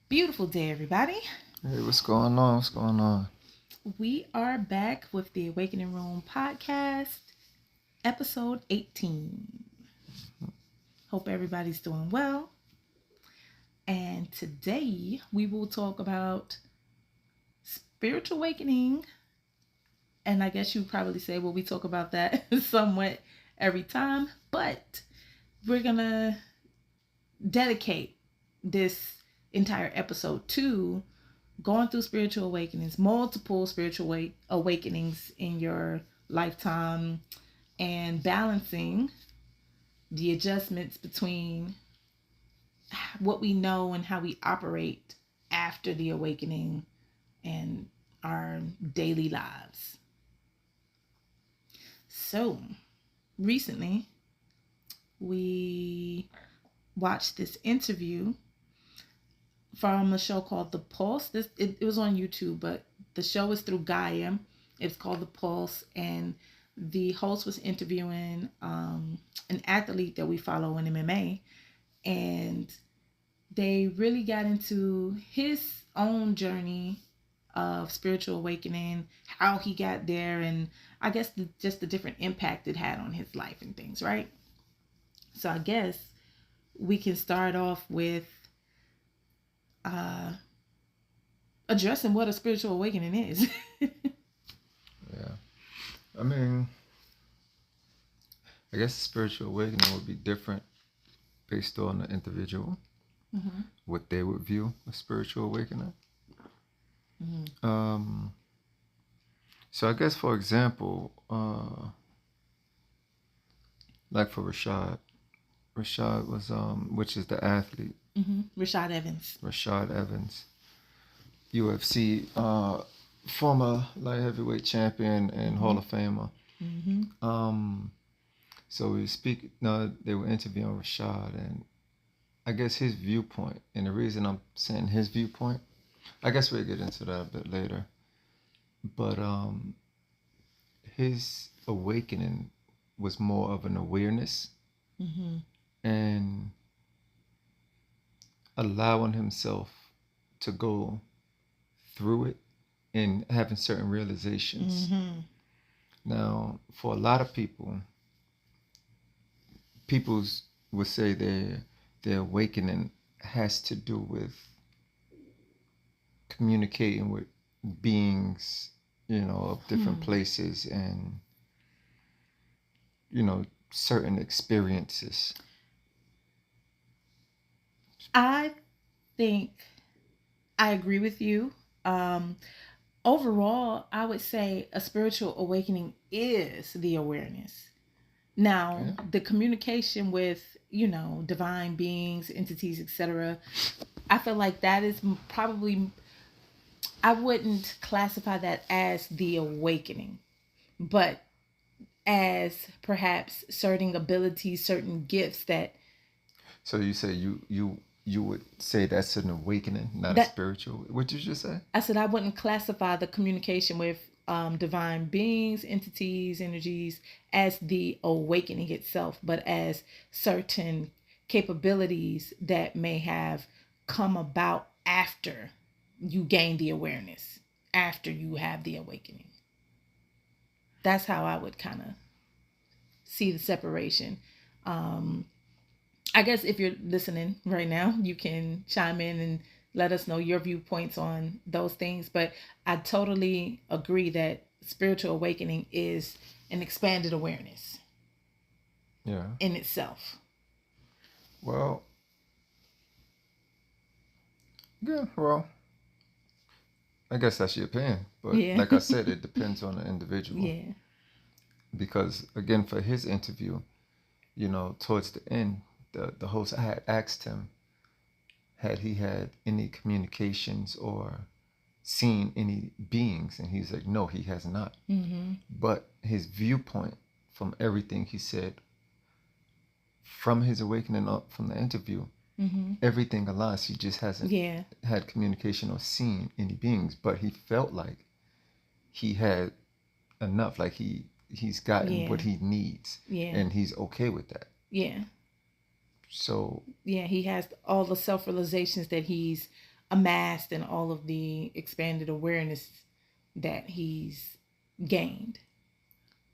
Beautiful day, everybody. Hey, what's going on? What's going on? We are back with the Awakening Room podcast, episode 18. Hope everybody's doing well. And today we will talk about spiritual awakening. And I guess you probably say, well, we talk about that somewhat every time, but we're going to dedicate this entire episode to going through spiritual awakenings, multiple spiritual awakenings in your lifetime, and balancing the adjustments between what we know and how we operate after the awakening and our daily lives. So, recently, we watched this interview from a show called The Pulse. It was on YouTube, but the show is through Gaia. It's called The Pulse, and the host was interviewing an athlete that we follow in MMA, and they really got into his own journey of spiritual awakening, how he got there, and I guess just the different impact it had on his life and things, right? So I guess we can start off with uh, addressing what a spiritual awakening is. Yeah. I mean, I guess spiritual awakening would be different based on the individual, Mm-hmm. what they would view a spiritual awakening. Mm-hmm. So I guess, for example, like for Rashad was, which is the athlete, Mm-hmm. Rashad Evans, UFC, former light heavyweight champion and Mm-hmm. Hall of Famer. Mm-hmm. So they were interviewing Rashad, and I guess his viewpoint, and the reason I'm saying his viewpoint, I guess we'll get into that a bit later, but his awakening was more of an awareness Mm-hmm. and allowing himself to go through it and having certain realizations. Mm-hmm. Now, for a lot of people would say their awakening has to do with communicating with beings, of different places and, certain experiences. I think I agree with you. Um, Overall, I would say a spiritual awakening is the awareness. Now, Okay. the communication with, divine beings, entities, etc., I feel like that is probably, I wouldn't classify that as the awakening, but as perhaps certain abilities, certain gifts that So you say you would say that's an awakening, not a that spiritual. What did you just say? I said I wouldn't classify the communication with divine beings, entities, energies as the awakening itself, but as certain capabilities that may have come about after you gain the awareness, after you have the awakening. That's how I would kind of see the separation. Um, I guess if you're listening right now, you can chime in and let us know your viewpoints on those things. But I totally agree that spiritual awakening is an expanded awareness Yeah. in itself. Well, yeah. Well, I guess that's your opinion, but Yeah. like I said, it depends on the individual. Yeah. Because again, for his interview, towards the end, the host had asked him had he had any communications or seen any beings, and he's like, no, he has not. Mm-hmm. But his viewpoint from everything he said, from his awakening up from the interview, Mm-hmm. everything aligns. He just hasn't Yeah. had communication or seen any beings, but he felt like he had enough, like he's gotten Yeah. what he needs, Yeah. and he's okay with that. Yeah. So Yeah. He has all the self realizations that he's amassed and all of the expanded awareness that he's gained.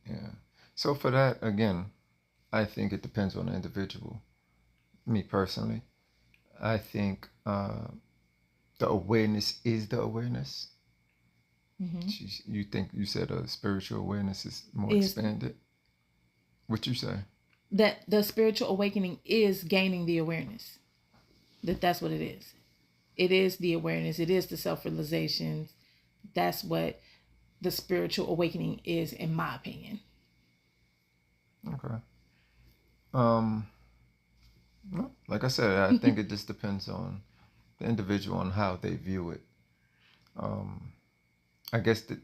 Yeah. So for that, again, I think it depends on the individual. Me personally, I think the awareness is the awareness. Mm-hmm. You think you said spiritual awareness is more Is expanded? What you say? that the spiritual awakening is gaining the awareness, that's what it is. It is the awareness, it is the self-realization. That's what the spiritual awakening is, in my opinion. Okay. Um, well, like I said, I think it just depends on the individual on how they view it. Um, I guess and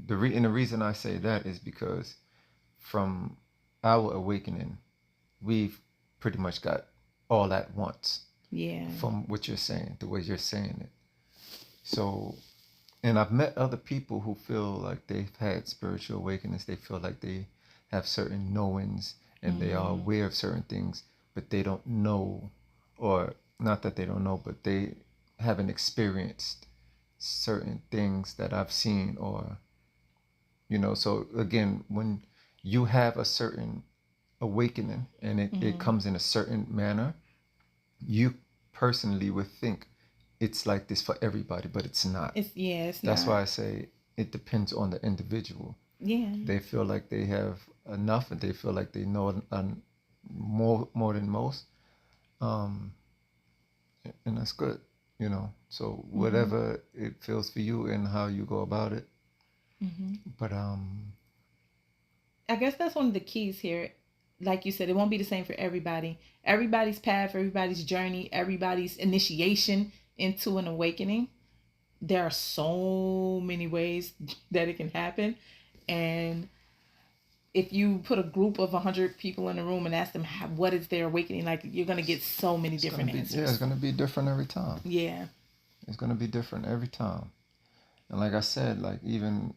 the reason I say that is because from our awakening, we've pretty much got all at once. Yeah. From what you're saying, the way you're saying it. So, and I've met other people who feel like they've had spiritual awakenings. They feel like they have certain knowings and they are aware of certain things, but they don't know, or not that they don't know, but they haven't experienced certain things that I've seen, or, so again, when you have a certain awakening and it comes in a certain manner, you personally would think it's like this for everybody, but it's not. It's That's not. why I say it depends on the individual. Yeah. They feel like they have enough, and they feel like they know more than most, um, and that's good. So whatever it feels for you and how you go about it. But I guess that's one of the keys here. Like you said, it won't be the same for everybody. Everybody's path, everybody's journey, everybody's initiation into an awakening. There are so many ways that it can happen. And if you put a group of 100 people in a room and ask them what is their awakening like, you're going to get so many different answers. Yeah, it's gonna be different every time. Yeah. It's gonna be different every time. And like I said, like even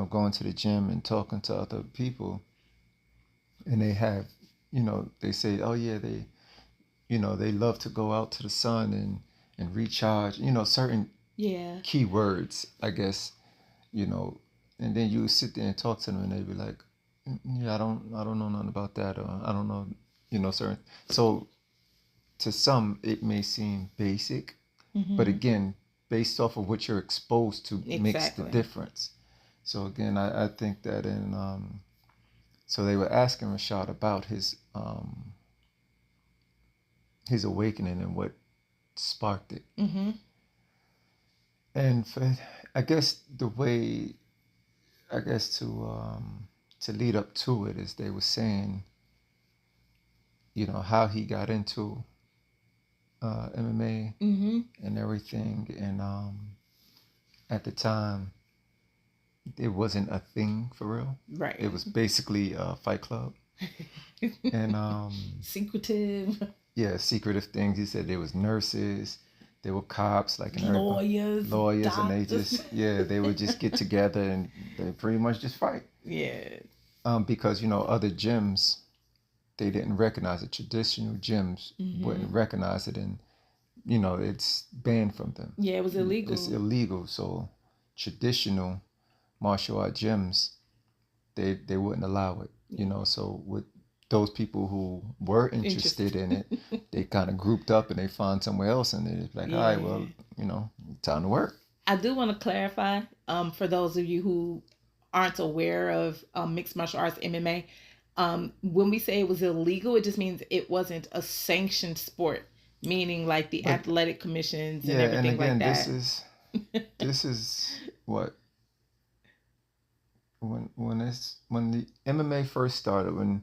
going to the gym and talking to other people, and they have, they say, oh yeah, they love to go out to the sun and recharge, certain Yeah. keywords, I guess, you know, and then you sit there and talk to them, and they be like, yeah, I don't know nothing about that, or I don't know, certain. So to some, it may seem basic, but again, based off of what you're exposed to, makes the difference. So again, I think that so they were asking Rashad about his awakening and what sparked it. And I guess the way, I guess to lead up to it is they were saying, how he got into MMA and everything, and at the time it wasn't a thing for real. Right. It was basically a Fight Club, and secretive. Yeah, secretive things. He said there was nurses, there were cops, like lawyers, and they would just get together and they pretty much just fight. Yeah. Because other gyms, they didn't recognize it. Traditional gyms wouldn't recognize it, and it's banned from them. Yeah, it was illegal. It's illegal. So traditional martial art gyms, they wouldn't allow it. So with those people who were interested in it, they kind of grouped up and they found somewhere else, and they're like, all right, well, time to work. I do want to clarify, for those of you who aren't aware of mixed martial arts, MMA, when we say it was illegal, it just means it wasn't a sanctioned sport, meaning like the athletic commissions and everything and again, like that. this is what when the MMA first started, when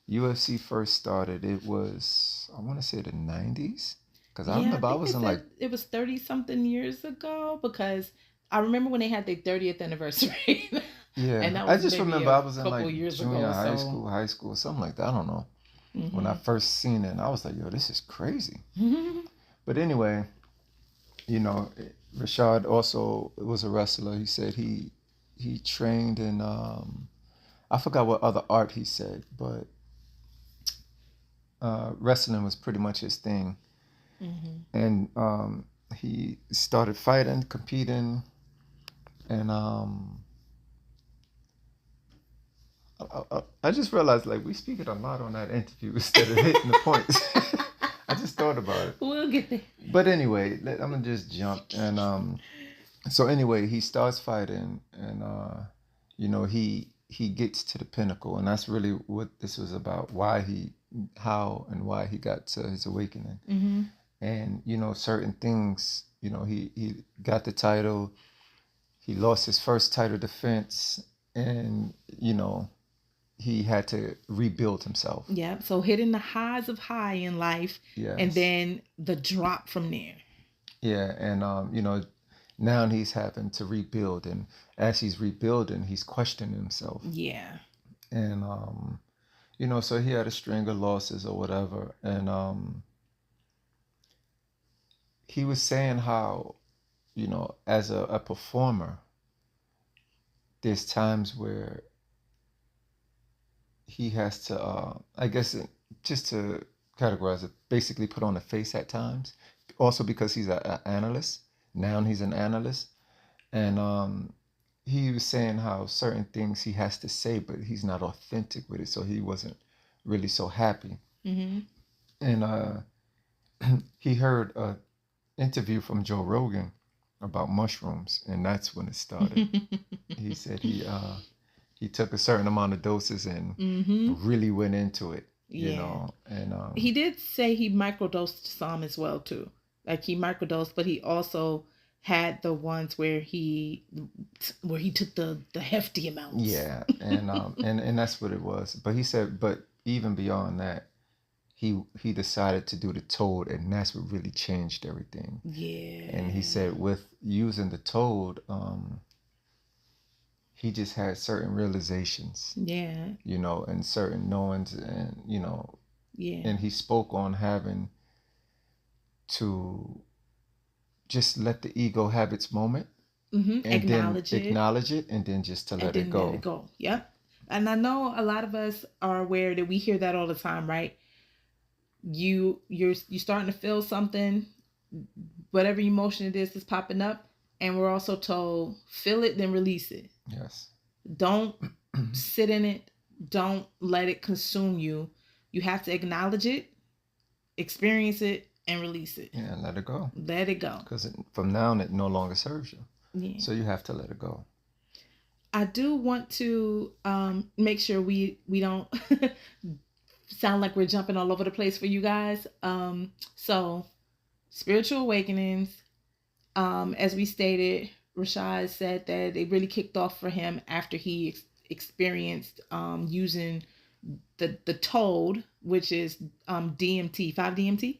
UFC first started, it was, I want to say, the 90s, because I remember I was in like, it was 30 something years ago, because I remember when they had their 30th anniversary. Yeah, and that I was just remember I was in like junior high school, something like that. I don't know. When I first seen it, and I was like, yo, this is crazy. But anyway, Rashad also was a wrestler. He said he trained in I forgot what other art he said, but wrestling was pretty much his thing. And he started fighting, competing, and I just realized like we speaking a lot on that interview instead of hitting the points. I just thought about it. We'll get there. But anyway, I'm gonna just jump and so anyway, he starts fighting and he gets to the pinnacle, and that's really what this was about. How and why he got to his awakening, Mm-hmm. and certain things. He got the title. He lost his first title defense, and he had to rebuild himself. Yeah. So hitting the highs of high in life, Yes. and then the drop from there. Yeah, and now he's having to rebuild, and as he's rebuilding, he's questioning himself. Yeah. And so he had a string of losses or whatever, and he was saying how, as a performer, there's times where he has to, I guess, just to categorize it, basically put on a face at times. Also because he's an analyst. Now he's an analyst, and he was saying how certain things he has to say, but he's not authentic with it, so he wasn't really so happy. Mm-hmm. And he heard a interview from Joe Rogan about mushrooms, and that's when it started. He said he took a certain amount of doses and really went into it. And he did say he microdosed some as well too. Like he microdosed, but he also had the ones where he took the hefty amounts. Yeah, and that's what it was. But he said, but even beyond that, he decided to do the toad, and that's what really changed everything. Yeah. And he said with using the toad, he just had certain realizations. Yeah. And certain knowings, and Yeah. and he spoke on having to just let the ego have its moment. Mm-hmm. And acknowledge it, and then just to let it go. Let it go. Yep. And I know a lot of us are aware that we hear that all the time, right? You're starting to feel something, whatever emotion it is that's popping up, and we're also told feel it, then release it. Yes. Don't sit in it. Don't let it consume you. You have to acknowledge it, experience it, and release it. Yeah, let it go. Let it go. Because from now on, it no longer serves you. Yeah. So you have to let it go. I do want to make sure we don't sound like we're jumping all over the place for you guys. So spiritual awakenings, as we stated, Rashad said that it really kicked off for him after he experienced using the toad, which is DMT, 5-DMT.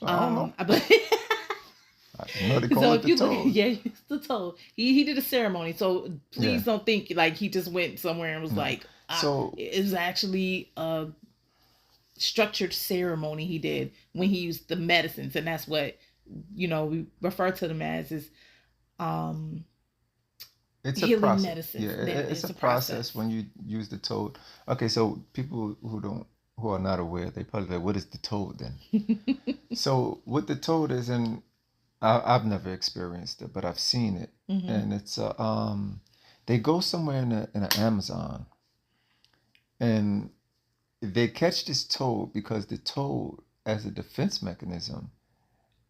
I don't know. I know they call it the toad. Yeah, it's the toad. He did a ceremony, so please don't think like he just went somewhere and was like. So it was actually a structured ceremony he did when he used the medicines, and that's what we refer to them as is it's healing a process. medicine. Yeah, it's a process when you use the toad. Okay, so people who are not aware, they probably like, what is the toad then? So what the toad is, and I've never experienced it, but I've seen it, and it's they go somewhere in the Amazon, and they catch this toad because the toad, as a defense mechanism,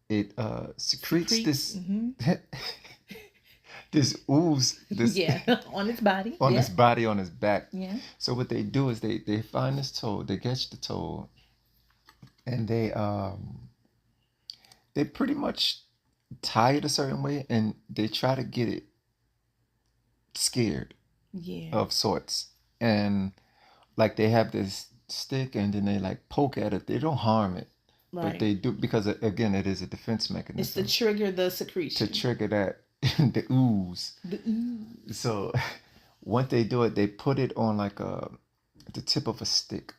it secretes this this ooze on its body on its body on its back. Yeah. So what they do is they find this toad, they catch the toad, and they pretty much tie it a certain way, and they try to get it scared of sorts, and like they have this stick, and then they like poke at it. They don't harm it, but they do, because again it is a defense mechanism. It's to trigger the secretion, to trigger that the ooze. So once they do it, they put it on like the tip of a stick,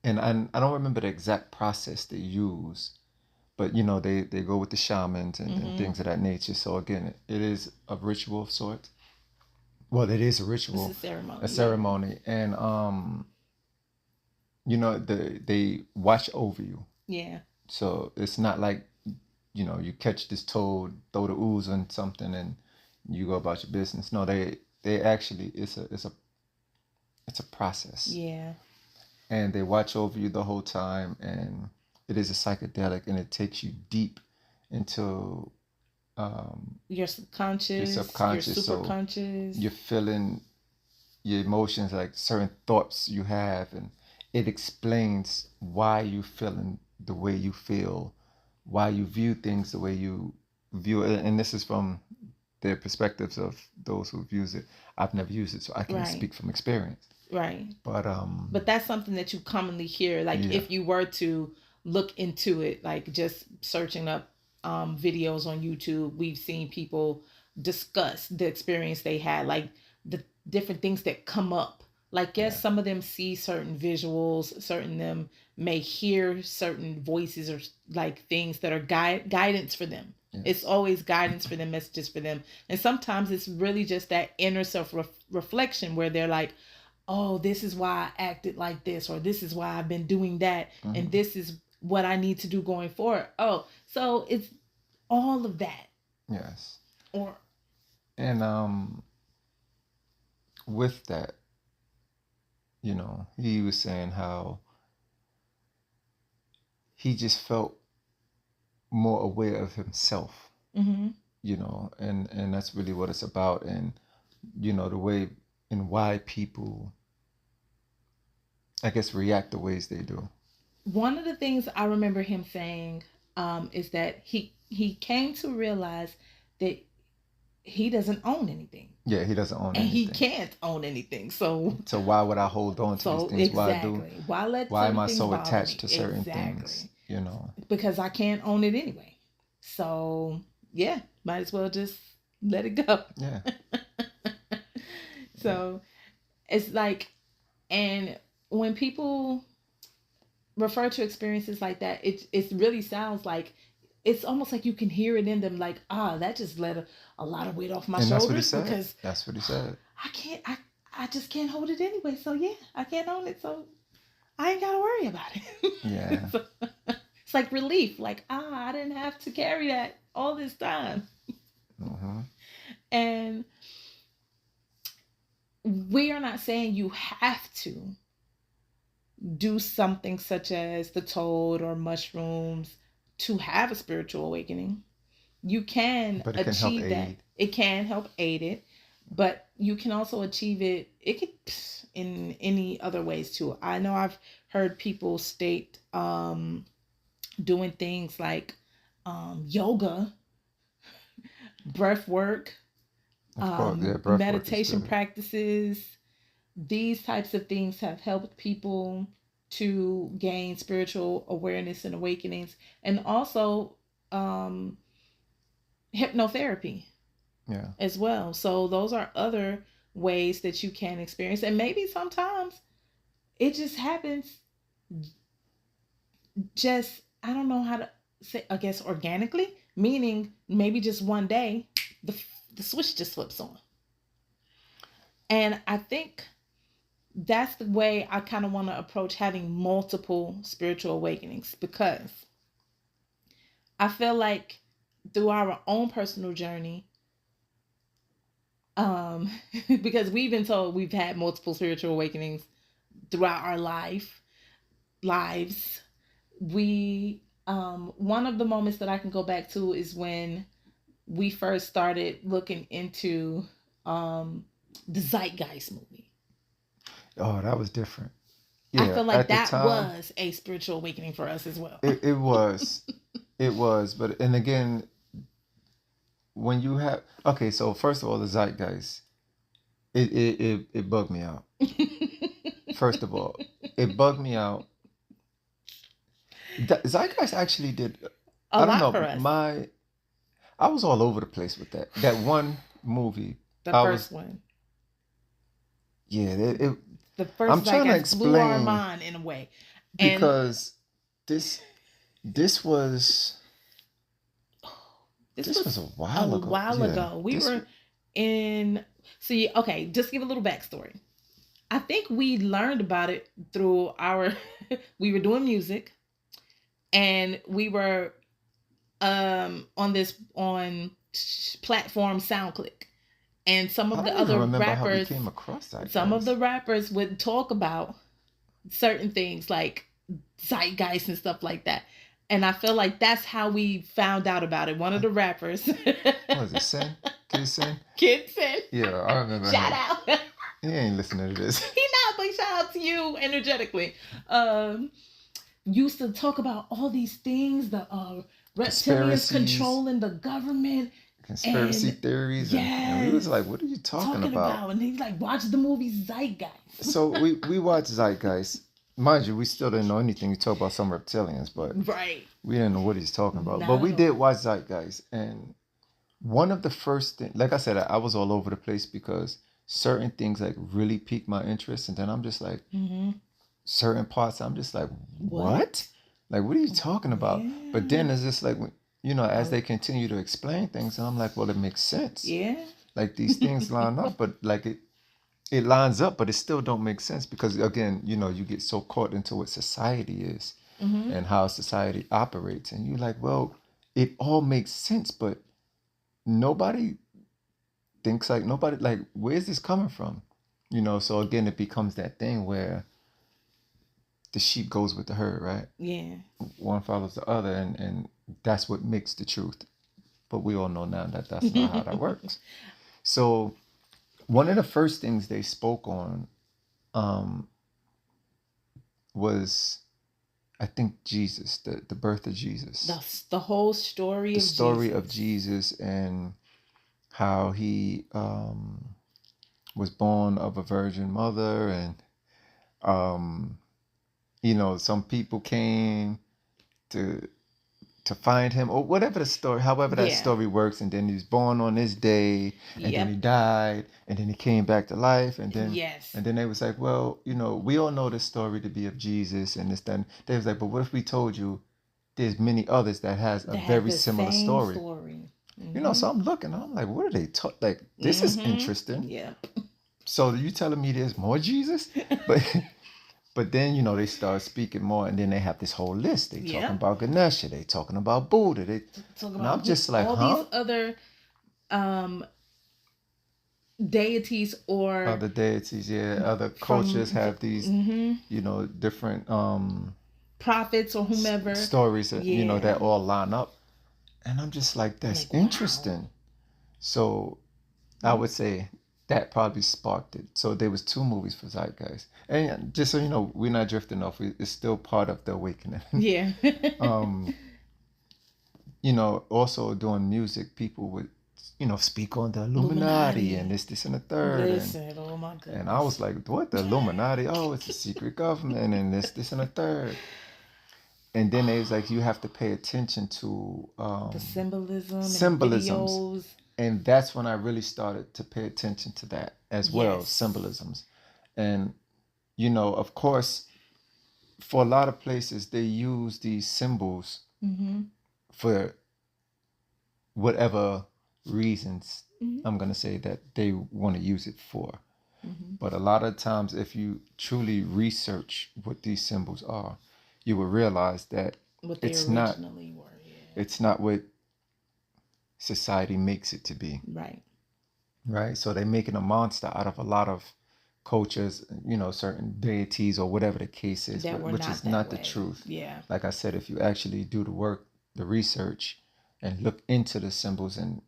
and I don't remember the exact process they use, but they go with the shamans and things of that nature. So again, it is a ritual of sorts. Well, it is a ritual. It's a ceremony. A ceremony, and they watch over you. Yeah. So it's not like you catch this toad, throw the ooze on something, and you go about your business. No, they actually it's a process. Yeah. And they watch over you the whole time, and it is a psychedelic, and it takes you deep into Your your subconscious, your subconscious. super So conscious. you're feeling your emotions, like certain thoughts you have, and it explains why you feeling the way you feel, why you view things the way you view it. And this is from the perspectives of those who've used it. I've never used it, so I can Right. speak from experience. Right. But that's something that you commonly hear. Like yeah, if you were to look into it, like just searching up videos on YouTube, we've seen people discuss the experience they had, like the different things that come up. Like yes, yeah, some of them see certain visuals, certain of them may hear certain voices or like things that are guidance for them. It's yes, always guidance for them, messages for them. And sometimes it's really just that inner self reflection where they're like, oh, this is why I acted like this, or this is why I've been doing that, and hmm, this is what I need to do going forward. Oh, so it's all of that. yes. Or And with that, he was saying how he just felt more aware of himself, mm-hmm. and that's really what it's about. And the way and why people, I guess, react the ways they do. One of the things I remember him saying is that he came to realize that he doesn't own anything, Yeah, he doesn't own and he anything. can't own anything. So So why would I hold on to these things? exactly, why let Why am certain I things so bother attached me? to certain things? Exactly, You know. because I can't own it anyway. So yeah, might as well just let it go. Yeah. Yeah. So it's like, and when people refer to experiences like that, it really sounds like it's almost like you can hear it in them, like that just let a lot of weight off my And that's what he shoulders said. because That's what he said. I can't I just can't hold it anyway. So yeah, I can't own it. So I ain't gotta worry about it. Yeah. So, it's like relief, like I didn't have to carry that all this time. Mm-hmm. And we are not saying you have to do something such as the toad or mushrooms to have a spiritual awakening. You can But it can help achieve that. aid. It can help aid it, but you can also achieve it. It could in any other ways too. I know I've heard people state doing things like yoga, breath work, Of course, yeah. Breath work is meditation good. practices. These types of things have helped people to gain spiritual awareness and awakenings, and also um, hypnotherapy Yeah. as well. So those are other ways that you can experience, and maybe sometimes it just happens. Just I don't know how to say. I guess organically, meaning maybe just one day the the switch just flips on, and I think that's the way I kind of want to approach having multiple spiritual awakenings, because I feel like through our own personal journey, um, because we've been told we've had multiple spiritual awakenings throughout our lives. We one of the moments that I can go back to is when we first started looking into the Zeitgeist movie. Oh, that was different. I Yeah. feel like At the that time, was a spiritual awakening for us as well. it was. It was. But and again, when you have, okay, so first of all, the zeitgeist, it bugged me out. First of all, it bugged me out. Zeitgeist actually did. A I don't lot know. for us. I was all over the place with that one movie. The I first was, one. yeah. The first I'm trying to Zeitgeist blew our explain mind in a way. And because this this was this this was was a a while ago. while Yeah. ago. We This. were in see, okay, just give a little backstory. I think we learned about it through our we were doing music, and we were on this on platform SoundClick, and some I of the don't even other remember how we rappers, came across that, some of guys. the rappers would talk about certain things like zeitgeist and stuff like that. And I feel like that's how we found out about it. One of the rappers, What was it, Sin? Kid Sin? Kidson, Yeah, I remember shout him. out. He ain't listening to this. He not, but shout out to you energetically. Um, Used to talk about all these things, the reptilians Conspiracies, controlling the government, conspiracy and theories, and we was yes, like, what are you talking talking about? about, and he's like, watch the movie Zeitgeist. So we watched Zeitgeist. Mind you, we still didn't know anything. We talked about some reptilians, but Right. we didn't know what he's talking about. But Not we at all. did watch Zeitgeist, and one of the first things, like I said, I was all over the place because certain things like really piqued my interest, and then I'm just like, Mm-hmm. certain parts, I'm just like, What? what? Like, what are you talking about? But Yeah. then it's just like, as they continue to explain things, I'm like, well, it makes sense. Yeah. Like these things line up, but like it lines up, but it still don't make sense because again, you get so caught into what society is Mm-hmm. and how society operates, and you're like, well, it all makes sense, but nobody thinks like nobody like where's this coming from? So again, it becomes that thing where the sheep goes with the herd, right? Yeah. One follows the other, and that's what makes the truth. But we all know now that that's not how that works. So one of the first things they spoke on um, was, I think, Jesus, the birth of Jesus, The whole story the of story Jesus. of Jesus, and how he was born of a virgin mother, and um, some people came to find him or whatever the story, however that Yeah. story works, and then he was born on this day, and then Yep. he died, and then he came back to life, and then Yes. they was like, well, we all know this story to be of Jesus and this, then they was like, but what if we told you there's many others that has a That have very the similar same story? story. Mm-hmm. So I'm looking, I'm like, what are they talk like? This is interesting. Yep. So you telling me there's more Jesus? But but then they start speaking more, and then they have this whole list. They talking Yep. about Ganesha, they talking about Buddha. They Talk and I'm about just like, all huh? these other um deities or Other deities, yeah. Other from cultures have these, mm-hmm. different prophets or whomever. stories that Yeah. that all line up, and I'm just like, I'm that's like, wow. interesting. So I would say that probably sparked it. So there was two movies for Zeitgeist, and just so you know, we're not drifting off. It's still part of the awakening. Yeah. um, also doing music, people would, speak on the Illuminati and this and the third, Listen, oh my goodness. and I was like, what, the Illuminati? Oh, it's a secret government, and this and the third. And then they was like, you have to pay attention to the symbolism symbolisms, and videos. and that's when I really started to pay attention to that as well, Yes. symbolisms. And of course, for a lot of places, they use these symbols Mm-hmm. for whatever reasons, Mm-hmm. I'm going to say, that they want to use it for. Mm-hmm. But a lot of times, if you truly research what these symbols are, you will realize that What they it's not originally were. Yeah. it's not what society makes it to be. Right. Right? So they're making a monster out of a lot of cultures, certain deities or whatever the case is, That were which not is that not the way. truth. Yeah. Like I said, if you actually do the work, the research, and look into the symbols and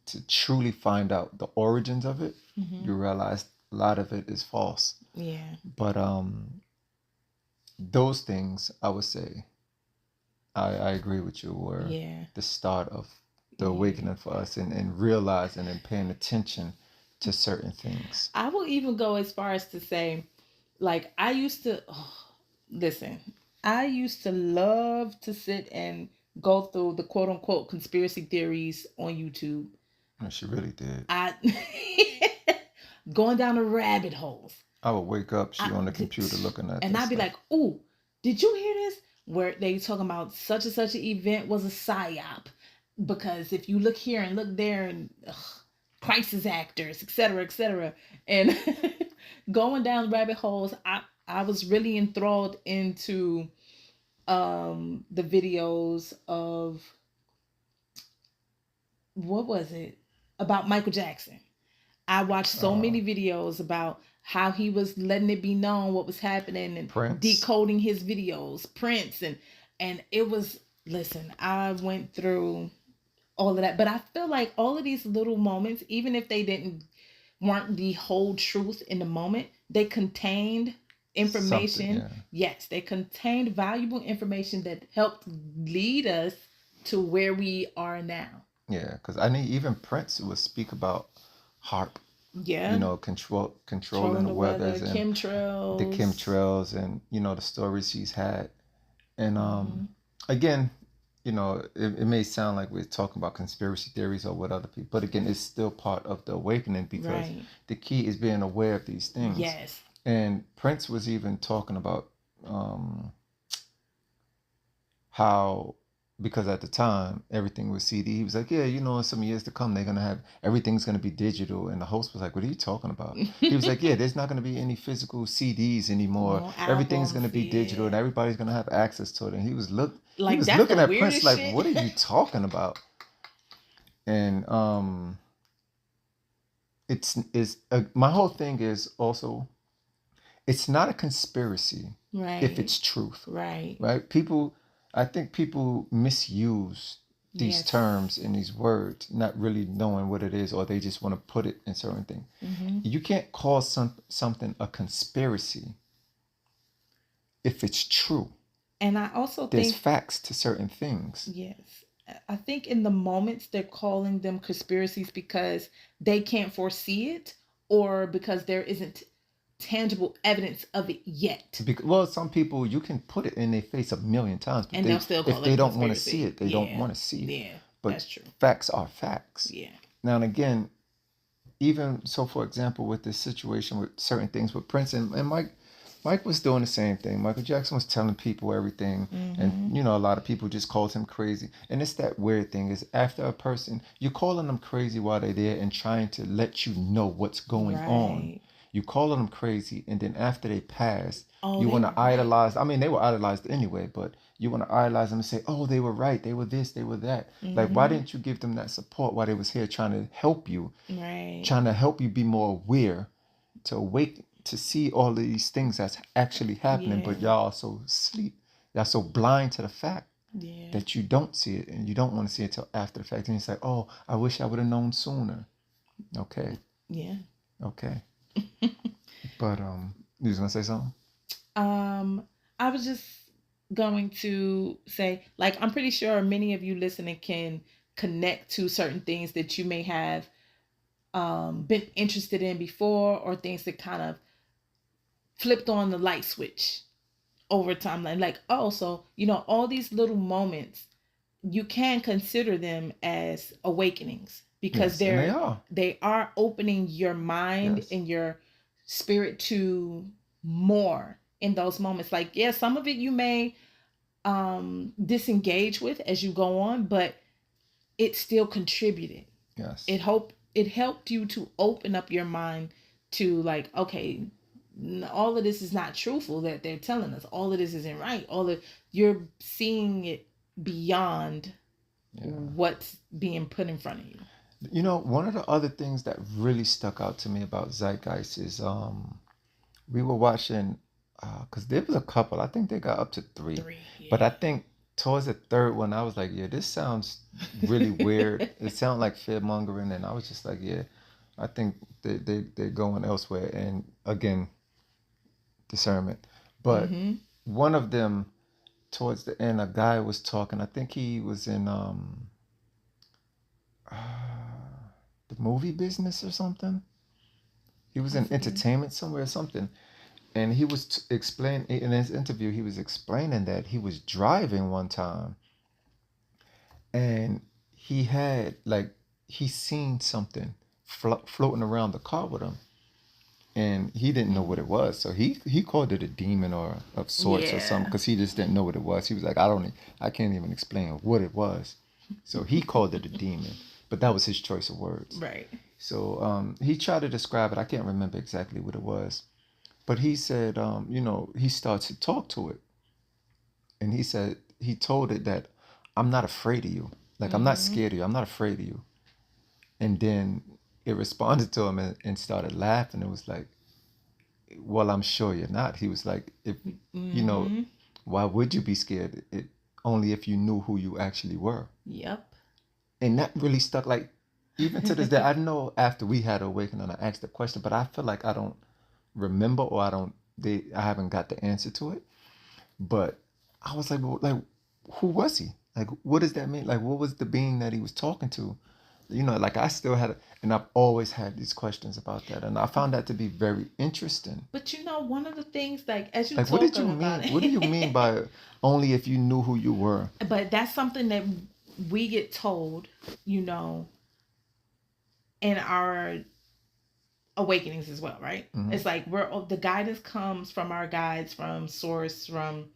to truly find out the origins of it, Mm-hmm. you realize a lot of it is false. Yeah. But those things, I would say, I agree with you, were Yeah. the start of the awakening for us, and realizing and paying attention to certain things. I will even go as far as to say, like, I used to listen. I used to love to sit and go through the quote unquote conspiracy theories on YouTube. And she really did. I going down the rabbit holes. I would wake up, she on the computer looking at and this I'd be stuff. like, "Ooh, did you hear this? Where they talking about such and such an event was a psyop, because if you look here and look there, and crisis actors, etc., etc." And going down rabbit holes, I was really enthralled into the videos of what was it about Michael Jackson. I watched so Uh, many videos about how he was letting it be known what was happening and Prince. decoding his videos, Prince, and it was, listen, I went through all of that, but I feel like all of these little moments, even if they didn't weren't the whole truth in the moment, they contained Something, information. yeah. Yes, they contained valuable information that helped lead us to where we are now. Yeah, because I need even Prince would speak about harp, Yeah, controlling trolling the the weather, weathers and the chemtrails. chemtrails and the stories he's had. And Mm-hmm. again, it may sound like we're talking about conspiracy theories or what other people, but again, it's still part of the awakening because Right. the key is being aware of these things. Yes. And Prince was even talking about how, because at the time everything was CD. He was like, yeah, in some years to come they're gonna have everything's gonna be digital. And the host was like, what are you talking about? He was like, yeah, there's not gonna be any physical CDs anymore. No Everything's albums. gonna be digital and Yeah. everybody's gonna have access to it. And he Like was that's the looking at Prince weirdest like, shit. what are you talking about? And my whole thing is also, it's not a conspiracy if Right. it's truth, Right. right? I think people misuse these Yes. terms and these words, not really knowing what it is, or they just want to put it in certain things. Mm-hmm. You can't call something a conspiracy if it's true. And I also There's think, facts to certain things. yes, I think in the moments they're calling them conspiracies because they can't foresee it or because there isn't tangible evidence of it yet. Well, some people you can put it in their face a million times, but And they'll still if call it they a don't want to see conspiracy. it, they don't Yeah. want to see it. Yeah. But That's true. facts are facts. Yeah. Now and again, even so, for example, with this situation with certain things with Prince and Mike was doing the same thing. Michael Jackson was telling people everything, and Mm-hmm. a lot of people just called him crazy. And it's that weird thing is after a person, you're calling them crazy while they're there and trying to let you know what's going on. Right. You calling them crazy, and then after they pass, Oh, you they want were to right. idolize. I mean, they were idolized anyway, but you want to idolize them and say, "Oh, they were right. They were this. They were that." Like, why Mm-hmm. didn't you give them that support while they was here trying to help you, Right. trying to help you be more aware, to awake, to see all of these things that's actually happening, Yeah. but y'all are so asleep. Y'all so blind to the fact Yeah. that you don't see it and you don't want to see it till after the fact. And it's like, oh, I wish I would have known sooner. Okay. Yeah. Okay. But you was gonna say something? Um, I was just going to say, like, I'm pretty sure many of you listening can connect to certain things that you may have been interested in before, or things that kind of flipped on the light switch over time. Like, oh, so all these little moments, you can consider them as awakenings because Yes, and they are. they are opening your mind Yes. and your spirit to more in those moments. Like, yeah, some of it you may disengage with as you go on, but it still contributed. Yes. It helped you to open up your mind to, like, okay, all of this is not truthful that they're telling us. All of this isn't right. All of You're seeing it beyond Yeah. what's being put in front of you. One of the other things that really stuck out to me about Zeitgeist is we were watching because there was a couple. I think they got up to three, Yeah. but I think towards the third one, I was like, yeah, this sounds really weird. It sounded like fear mongering, and I was just like, yeah, I think they're going elsewhere. And again, discernment. But Mm-hmm. one of them, towards the end, a guy was talking. I think he was in uh, the movie business or something. He was in entertainment somewhere or something. And he was explaining in his interview, he was explaining that he was driving one time and he had like he seen something floating around the car with him, and he didn't know what it was, so he called it a demon or of sorts or something, Yeah. because he just didn't know what it was. He was like, I can't even explain what it was, so he called it a demon, but that was his choice of words. Right. So he tried to describe it. I can't remember exactly what it was, but he said, he starts to talk to it, and he said he told it that I'm not afraid of you. Like, I'm not Mm-hmm. scared of you. I'm not afraid of you. And then it responded to him and started laughing. It was like, well, I'm sure you're not. He was like, if you know, Mm-hmm. why would you be scared? It only if you knew who you actually were. Yep. And that really stuck. Like, even to this day, I know after we had awakened and I asked the question, but I feel like I don't remember, or I haven't got the answer to it. But I was like, well, like, who was he? Like, what does that mean? Like, what was the being that he was talking to? Like I still had, and I've always had these questions about that, and I found that to be very interesting. But one of the things, like, as you Like, what did you talking about mean? What do you mean it, by only if you knew who you were? but that's something that we get told, in our awakenings as well, right? Mm-hmm. It's like the guidance comes from our guides, from source, from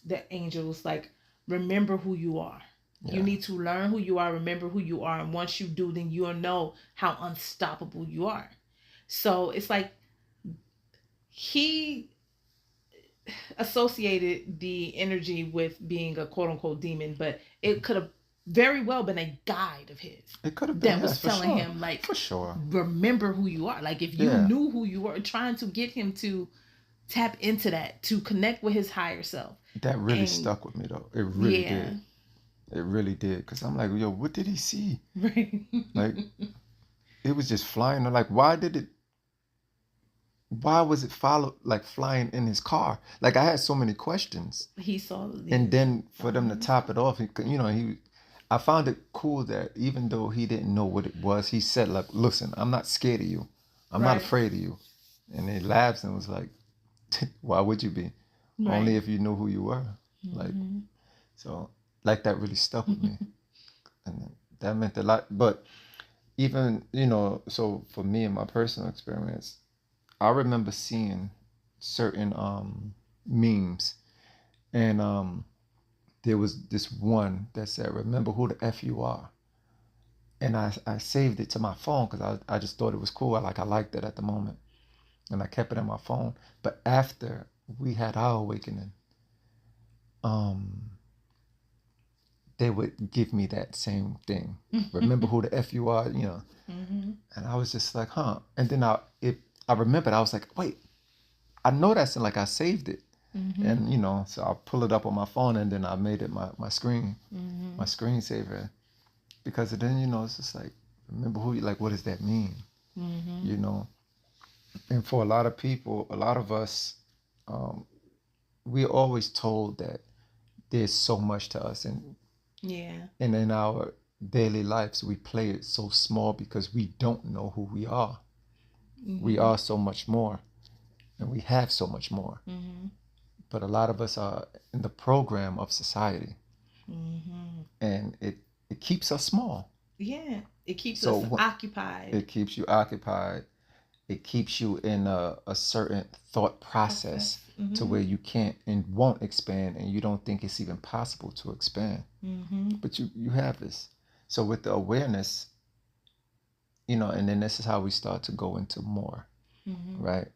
the angels. Like, remember who you are. You Yeah. need to learn who you are, remember who you are, and once you do, then you'll know how unstoppable you are. So it's like he associated the energy with being a quote unquote demon, but it could have very well been a guide of his It could have been, that yes, was for telling sure. him, like, For sure. remember who you are. Like, if you Yeah. knew who you were, trying to get him to tap into that, to connect with his higher self. That really And stuck with me though. It really yeah. did. It really did. Cause I'm like, yo, what did he see? Right. Like, it was just flying. Like, why was it flying in his car? Like, I had so many questions. He saw And the then for them to top it off, I found it cool that even though he didn't know what it was, he said, like, listen, I'm not scared of you. I'm not Right. afraid of you. And he laughs and was like, why would you be? Right. Only if you knew who you were. Like, so, like, that really stuck with me. And that meant a lot. But even, so for me in my personal experience, I remember seeing certain memes, and there was this one that said, remember who the F you are. And I saved it to my phone because I just thought it was cool. I liked it at the moment. And I kept it on my phone. But after we had our awakening, they would give me that same thing. Remember who the F you are, Mm-hmm. And I was just like, huh. And then I remembered, I was like, wait, I know that's like I saved it. Mm-hmm. And so I pull it up on my phone, and then I made it my screen, Mm-hmm. my screensaver. Because then, it's just like, remember who you, like, what does that mean? Mm-hmm. And for a lot of people, a lot of us, we're always told that there's so much to us. Yeah. And in our daily lives, we play it so small because we don't know who we are. Mm-hmm. We are so much more, and we have so much more. Mm-hmm. But a lot of us are in the program of society, Mm-hmm. and it keeps us small. Yeah. It keeps So us occupied. it keeps you occupied. It keeps you in a certain thought process Mm-hmm. to where you can't and won't expand, and you don't think it's even possible to expand. Mm-hmm. But you have this. So with the awareness, and then this is how we start to go into more, Mm-hmm. right?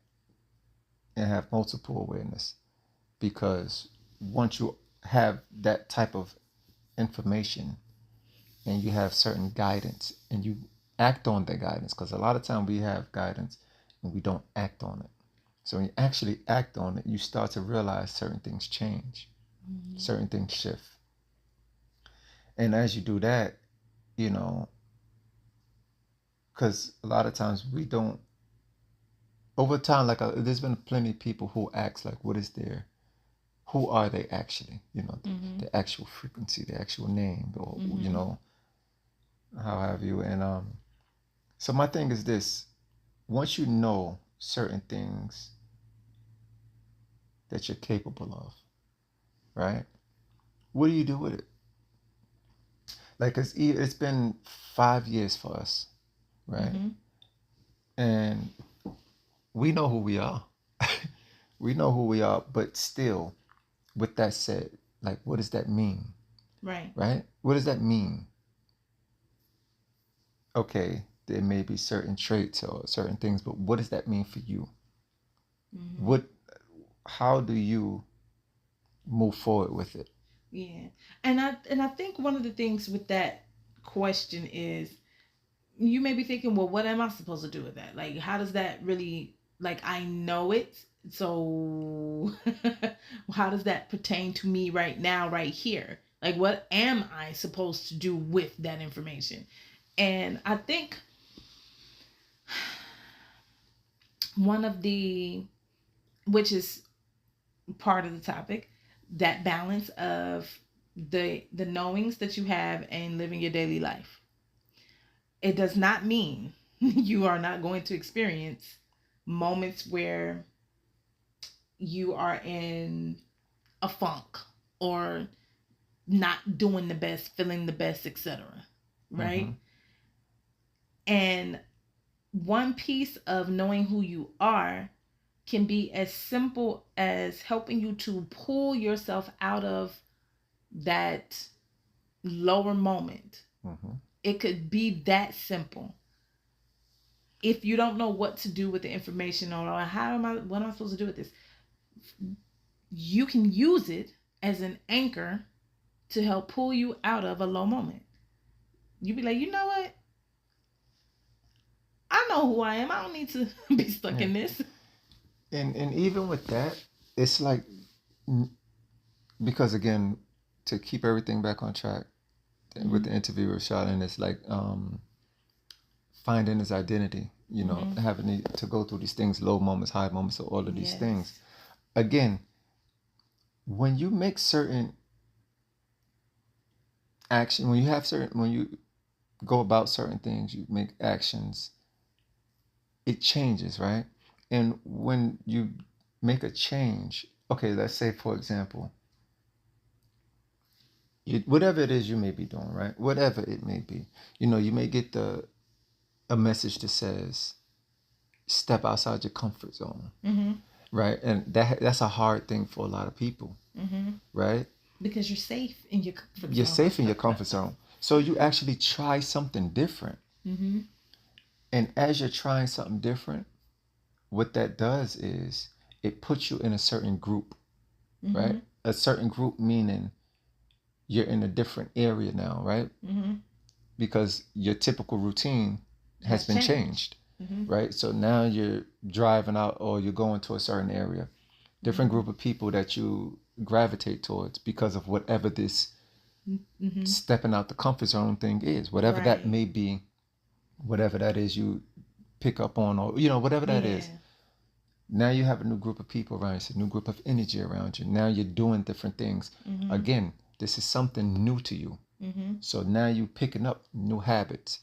And have multiple awareness. Because once you have that type of information and you have certain guidance and you act on that guidance, because a lot of time we have guidance and we don't act on it. So when you actually act on it, you start to realize certain things change, certain things shift. And as you do that, because a lot of times we don't, over time, like there's been plenty of people who ask, like, who are they actually? Mm-hmm. The actual frequency, the actual name, or how have you? And so my thing is this: once you know certain things that you're capable of, right? What do you do with it? Like, it's been 5 years for us, right? Mm-hmm. And we know who we are. We know who we are, but still, with that said, like, what does that mean? Right. Right? What does that mean? Okay, there may be certain traits or certain things, but what does that mean for you? Mm-hmm. How do you move forward with it? Yeah. And I think one of the things with that question is you may be thinking, well, what am I supposed to do with that? Like, how does that really, like, I know it. So, how does that pertain to me right now, right here? Like, what am I supposed to do with that information? And I think one of the, which is part of the topic, that balance of the knowings that you have and living your daily life. It does not mean you are not going to experience moments where you are in a funk or not doing the best, feeling the best, etc. Right? Mm-hmm. And one piece of knowing who you are can be as simple as helping you to pull yourself out of that lower moment. Mm-hmm. It could be that simple. If you don't know what to do with the information, or what am I supposed to do with this, you can use it as an anchor to help pull you out of a low moment. You be like, you know what? I know who I am. I don't need to be stuck Yeah. in this. And even with that, it's like, because again, to keep everything back on track with the interview with Charlene, it's like finding his identity. You know, having to go through these things, low moments, high moments, all of these things. Again, when you make certain action, when you go about certain things, you make actions, it changes, right? And when you make a change, okay, let's say, for example, whatever it is you may be doing, right? Whatever it may be, you may get a message that says, step outside your comfort zone, right? And that's a hard thing for a lot of people, right? Because you're safe in your comfort zone. You're safe in your comfort zone. So you actually try something different. And as you're trying something different, what that does is it puts you in a certain group, right? A certain group meaning you're in a different area now, right? Because your typical routine has been changed, right? So now you're driving out or you're going to a certain area, different group of people that you gravitate towards because of whatever this stepping out the comfort zone thing is, whatever that may be, whatever that is you pick up on, or whatever that is. Now you have a new group of people around you, it's a new group of energy around you. Now you're doing different things. Again, this is something new to you. So now you're picking up new habits,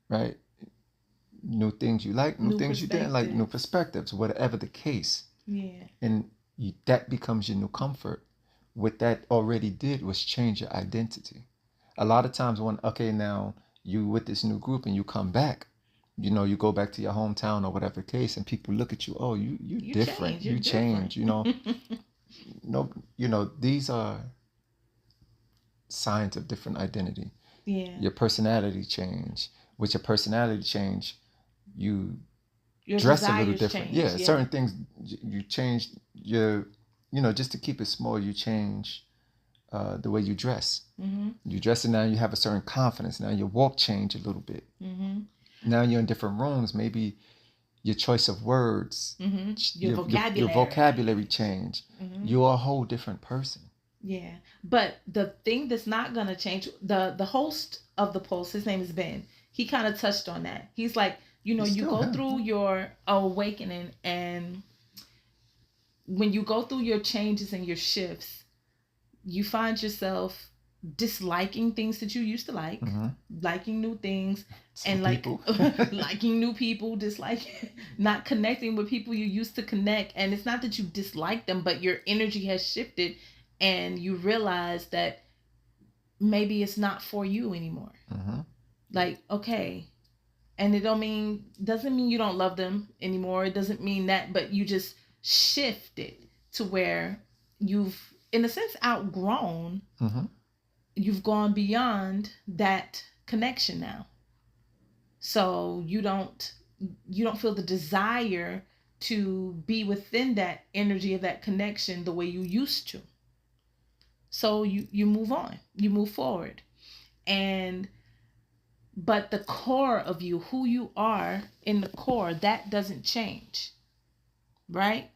right? New things you like, new things you didn't like, new perspectives, whatever the case. And that becomes your new comfort. What that already did was change your identity. A lot of times now you with this new group and you come back, you go back to your hometown or whatever case, and people look at you, oh, you different, you change, no, these are signs of different identity. Your personality change. With your personality change, your dress a little different. Certain things you change. Just to keep it small, you change the way you dress. You dress, and now you have a certain confidence. Now your walk change a little bit. Now you're in different rooms. Maybe your choice of words, your vocabulary change. You're a whole different person. Yeah, but the thing that's not gonna change, the host of the post, his name is Ben. He kind of touched on that. He's like, you go through your awakening, and when you go through your changes and your shifts, you find yourself disliking things that you used to like, liking new things, and liking new people, not connecting with people you used to connect. And it's not that you dislike them, but your energy has shifted, and you realize that maybe it's not for you anymore. Like, okay. And it doesn't mean you don't love them anymore. It doesn't mean that, but you just shifted to where you've, in a sense, outgrown. You've gone beyond that connection now. So you don't feel the desire to be within that energy of that connection the way you used to. So you move on, you move forward. And But the core of you, who you are in the core, that doesn't change, right?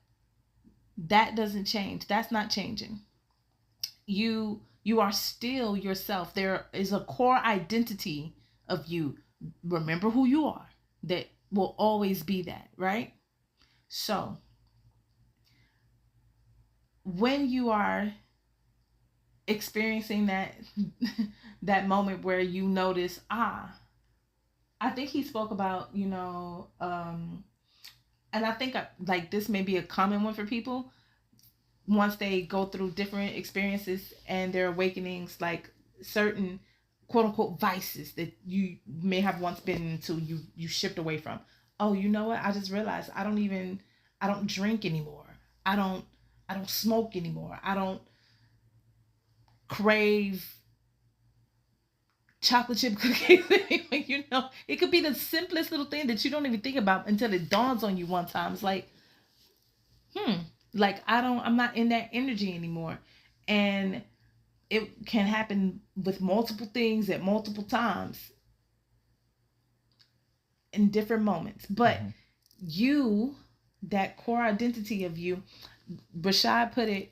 That doesn't change. That's not changing. You are still yourself. There is a core identity of you. Remember who you are. That will always be that, right? So, when you are experiencing that that moment where you notice, I think he spoke about, and I think like this may be a common one for people once they go through different experiences and their awakenings, like certain quote unquote vices that you may have once been into, you shift away from. Oh, you know what? I just realized I don't drink anymore. I don't I don't smoke anymore. I don't crave chocolate chip cookies anymore. It could be the simplest little thing that you don't even think about until it dawns on you one time. It's like, hmm, like I'm not in that energy anymore. And it can happen with multiple things at multiple times in different moments. But you, that core identity of you, Rashad put it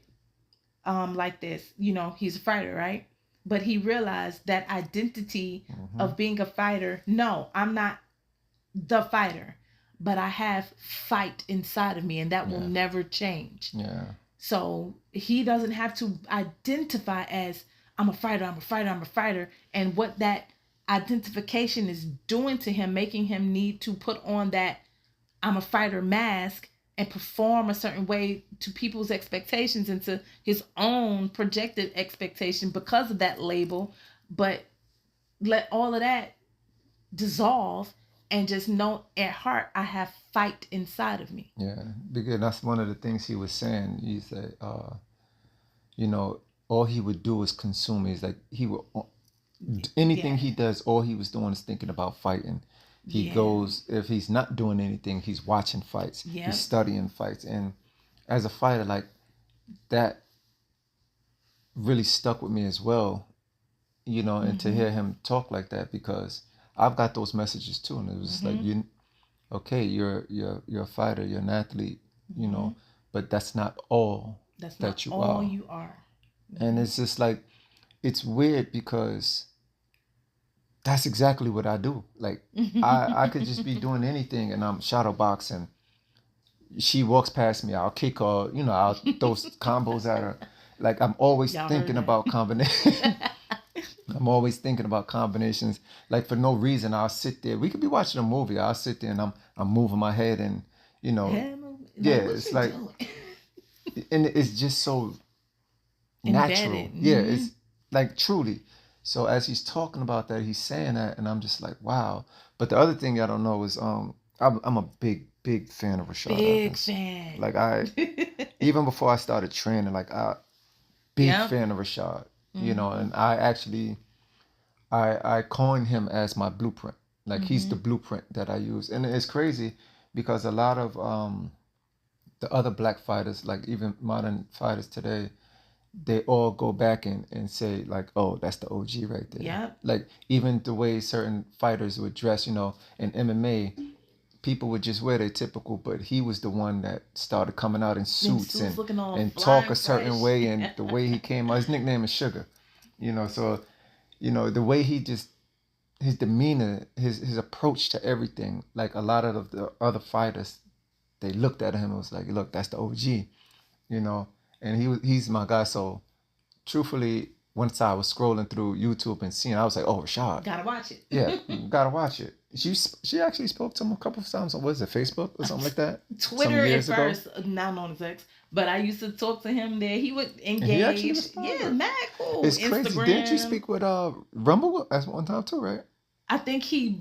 like this, he's a fighter, right? But he realized that identity of being a fighter, no, I'm not the fighter, but I have fight inside of me, and that will never change. Yeah. So he doesn't have to identify as I'm a fighter, I'm a fighter, I'm a fighter. And what that identification is doing to him, making him need to put on that I'm a fighter mask and perform a certain way to people's expectations and to his own projected expectation because of that label. But let all of that dissolve and just know at heart I have fight inside of me. Yeah, because that's one of the things he was saying. He said, you know, all he would do is consume. He's like, he would, anything he does, all he was doing is thinking about fighting. He goes, if he's not doing anything, he's watching fights. He's studying fights. And as a fighter, like, that really stuck with me as well, and to hear him talk like that, because I've got those messages too. And it was like, okay, you're a fighter, you're an athlete, but that's not all that you are. You are. And it's just like, it's weird because that's exactly what I do. Like, I could just be doing anything and I'm shadow boxing. She walks past me, I'll kick her, I'll throw combos at her. Like, I'm always thinking about combinations. I'm always thinking about combinations. Like, for no reason, I'll sit there. We could be watching a movie. I'll sit there and I'm moving my head and, it's like, and it's just so natural. Embedded. Yeah, it's like truly. So as he's talking about that, he's saying that, and I'm just like, wow. But the other thing I don't know is, I'm a big fan of Rashad Evans. Fan. Like, even before I started training, like, big fan of Rashad. And I actually, I coined him as my blueprint. Like, he's the blueprint that I use. And it's crazy because a lot of the other black fighters, like even modern fighters today, they all go back and say, like, oh, that's the OG right there. Yeah. Like, even the way certain fighters would dress, in MMA, people would just wear their typical, but he was the one that started coming out in suits and talk a certain way. And the way he came out, his nickname is Sugar. So, the way he just, his demeanor, his approach to everything, like a lot of the other fighters, they looked at him and was like, look, that's the OG, and he's my guy. So truthfully, once I was scrolling through YouTube and seeing, I was like, oh, Rashad. Gotta watch it. Yeah, gotta watch it. She actually spoke to him a couple of times on, what is it, Facebook or something like that? Twitter at first, now known as X. But I used to talk to him there. He would engage. Yeah, mad cool. It's crazy. Instagram. Didn't you speak with Rumble at one time too, right? I think he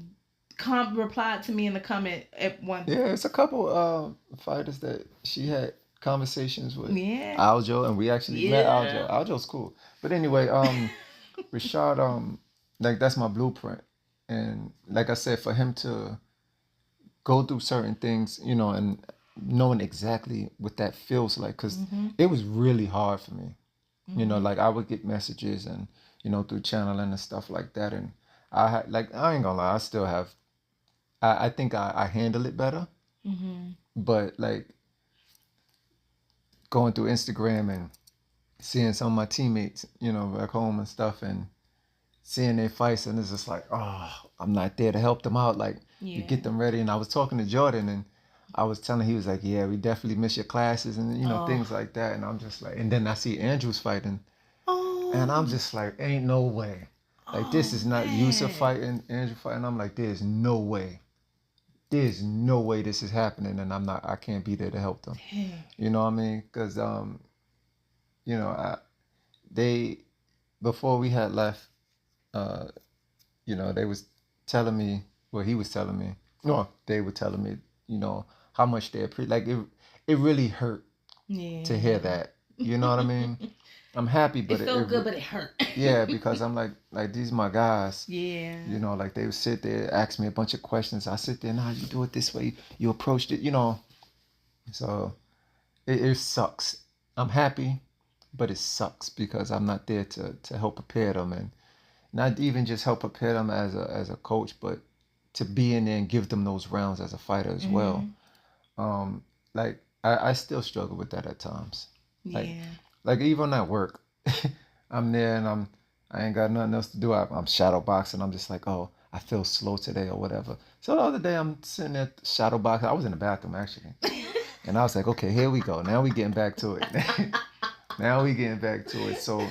replied to me in the comment at one. Yeah, it's a couple fighters that she had conversations with. Yeah. Aljo, and we actually met Aljo. Aljo's cool. But anyway, Rashad, like, that's my blueprint. And like I said, for him to go through certain things, and knowing exactly what that feels like, because it was really hard for me. Like, I would get messages and, through channeling and stuff like that. And like, I ain't gonna lie, I still have. I think I handle it better, Mm-hmm. but like going through Instagram and seeing some of my teammates, back home and stuff, and seeing their fights, and it's just like, oh, I'm not there to help them out. Like, you Yeah. get them ready. And I was talking to Jordan, and I was telling he was like, yeah, we definitely miss your classes and Oh. things like that. And I'm just like, and then I see Andrews fighting, and I'm Oh. just like, ain't no way. Like, this Oh is not Yusuf man. fighting, Andrew fighting. I'm like, there's no way. There's no way this is happening, and I can't be there to help them. Dang. You know what I mean? Because they before we had left, uh, they was telling me, well, he was telling me, no, they were telling me, how much they appreciate. Like, it really hurt Yeah. to hear that. You know what I mean? I'm happy, but it felt good, but it hurt. yeah, because I'm like these my guys. Yeah. Like they would sit there, ask me a bunch of questions. I sit there, nah, you do it this way, you approached it, So it sucks. I'm happy, but it sucks because I'm not there to help prepare them, and not even just help prepare them as a coach, but to be in there and give them those rounds as a fighter as well. Like I still struggle with that at times. Like Yeah. like even at work, I'm there and I ain't got nothing else to do. I'm shadow boxing. I'm just like, oh, I feel slow today or whatever. So the other day I'm sitting there shadow boxing. I was in the bathroom actually, and I was like, okay, here we go. Now we getting back to it. Now we getting back to it. So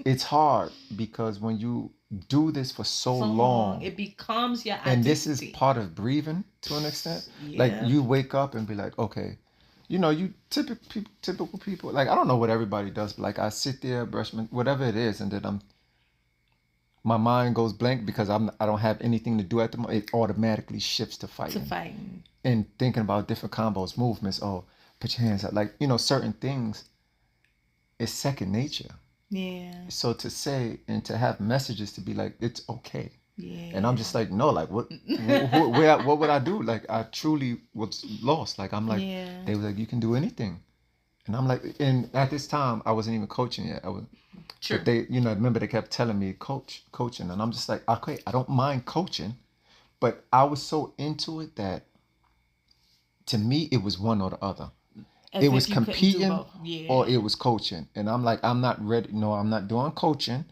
it's hard because when you do this for so long, it becomes your identity. and this is part of breathing to an extent. Yeah. Like, you wake up and be like, okay, you typical people. Like, I don't know what everybody does, but like I sit there, brush whatever it is, and then my mind goes blank because I don't have anything to do at the moment. It automatically shifts to fighting. And thinking about different combos, movements. Oh, put your hands up. Like, certain things. It's second nature. Yeah. So to say and to have messages to be like, it's okay. Yeah. And I'm just like, no, like what would I do? Like, I truly was lost. Like, I'm like, yeah. They were like, you can do anything. And I'm like, and at this time I wasn't even coaching yet. I was, True. but they, remember they kept telling me coaching, and I'm just like, okay, I don't mind coaching, but I was so into it that to me it was one or the other. It was competing or it was coaching. And I'm like, I'm not ready. No, I'm not doing coaching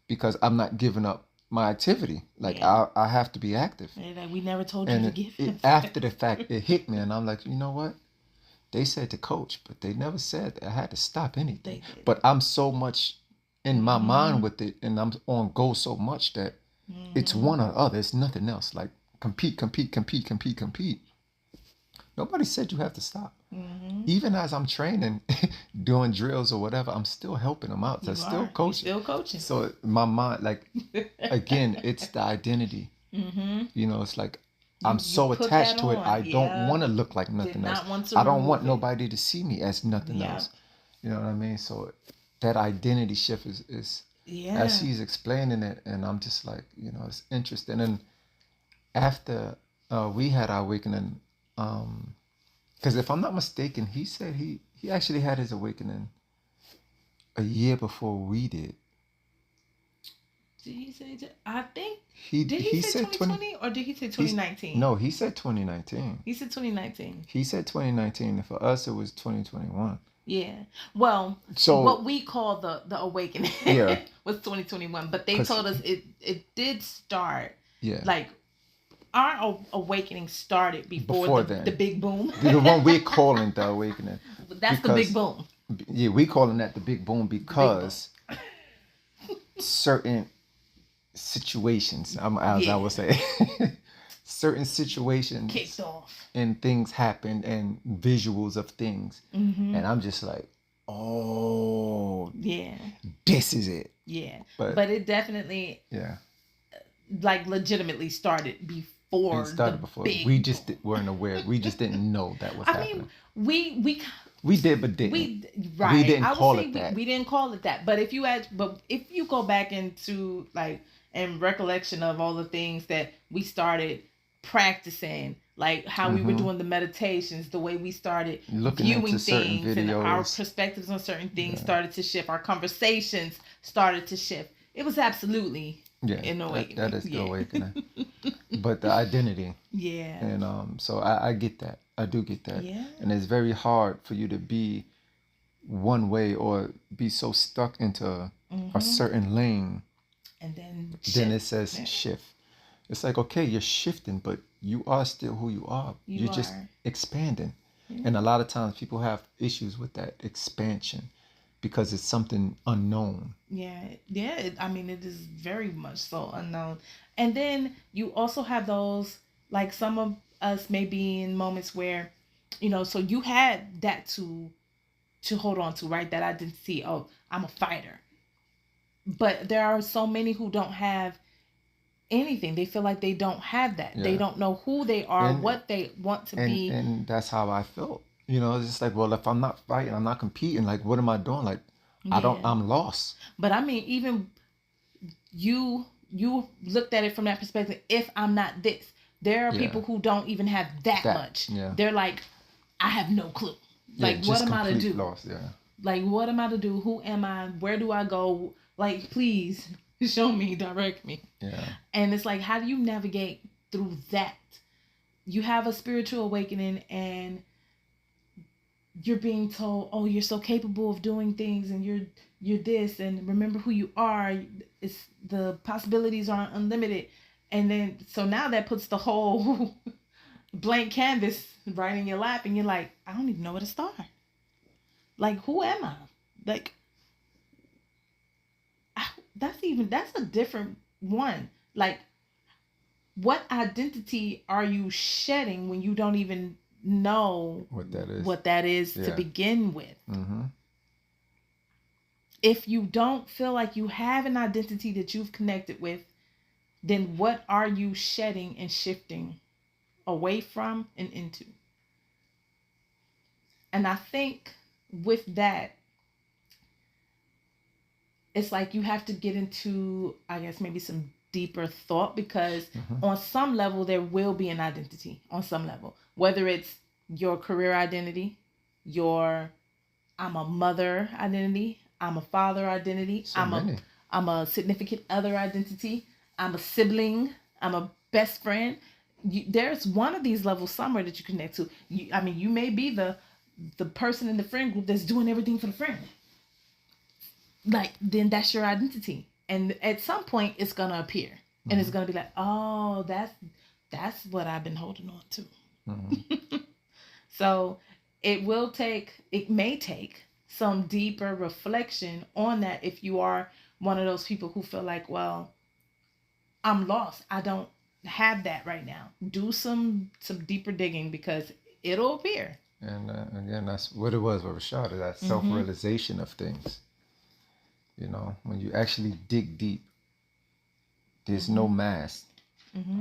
because I'm not giving up my activity. Like, I have to be active. Like, we never told you to give. After the fact, it hit me, and I'm like, you know what? They said to coach, but they never said I had to stop anything. But I'm so much in my mind with it, and I'm on go so much that it's one or the other. It's nothing else. Like, compete. Nobody said you have to stop. Even as I'm training, doing drills or whatever, I'm still helping them out. I'm still coaching. You're still coaching. So my mind, like, again, it's the identity. It's like I'm so attached to it. I don't want to look like nothing else. I don't want nobody to see me as nothing else. You know what I mean? So that identity shift is as he's explaining it, and I'm just like, it's interesting. And after we had our awakening, because if I'm not mistaken, he said he actually had his awakening a year before we did. Did he say? I think did he say 2020 or did he say 2019? No, he said 2019. He said 2019. He said 2019, and for us it was 2021. Yeah. Well, so what we call the awakening was 2021, but they told us it did start. Yeah. Like, our awakening started before the big boom. The one we're calling the awakening. That's the big boom. Yeah, we calling that the big boom because certain situations, as I would say, certain situations kicked off, and things happened, and visuals of things, and I'm just like, oh, yeah, this is it. Yeah, but it definitely, like, legitimately started before. It started before. We just weren't aware. We just didn't know that was happening. Mean, we did, but didn't. We didn't call it that. We didn't call it that. But if you go back into, like, in recollection of all the things that we started practicing, like how we were doing the meditations, the way we started viewing things, and our perspectives on certain things started to shift. Our conversations started to shift. It was absolutely Yeah, in that awakening. is the Yeah. awakening. But the identity, Yeah. and so I get that. I do get that, Yeah. and it's very hard for you to be one way or be so stuck into a Mm-hmm. certain lane. And then Then shift. it says Yeah. shift. It's like, okay, you're shifting, but you are still who you are. You You're just are. expanding. Yeah. And a lot of times people have issues with that expansion because it's something unknown. Yeah, yeah. I mean, it is very much so unknown. And then you also have those, like some of us may be in moments where, so you had that to hold on to, right? That identity. Oh, I'm a fighter. But there are so many who don't have anything. They feel like they don't have that. They Yeah. don't know who they are, And what they want to and be. and that's how I felt. It's just like, well, if I'm not fighting, I'm not competing, like what am I doing? Like Yeah. I'm lost. But I mean, even you looked at it from that perspective. If I'm not this, there are Yeah. people who don't even have that That. much. Yeah. They're like, I have no clue. Yeah, Like, what just am I to complete do? loss. Yeah. Like, what am I to do? Who am I? Where do I go? Like, please show me, direct me. Yeah. And it's like, how do you navigate through that? You have a spiritual awakening and you're being told, oh, you're so capable of doing things and you're this, and remember who you are. It's the possibilities are unlimited. And then so now that puts the whole blank canvas right in your lap, and you're like, I don't even know where to start. Like, who am I? Like, that's a different one. Like, what identity are you shedding when you don't even know what that is to begin with? Mm-hmm. If you don't feel like you have an identity that you've connected with, then what are you shedding and shifting away from and into? And I think with that, it's like you have to get into, I guess, maybe some deeper thought, because on some level, there will be an identity on some level, whether it's your career identity, your I'm a mother identity, I'm a father identity, I'm a significant other identity, I'm a sibling, I'm a best friend. There's one of these levels somewhere that you connect to. I mean, you may be the person in the friend group that's doing everything for the friend. Like, then that's your identity, and at some point it's gonna appear, and it's gonna be like, oh, that's what I've been holding on to. So it may take some deeper reflection on that if you are one of those people who feel like, well, I'm lost, I don't have that right now. Do some deeper digging, because it'll appear. And again, that's what it was with Rashad, that self-realization of things. When you actually dig deep, there's no mask.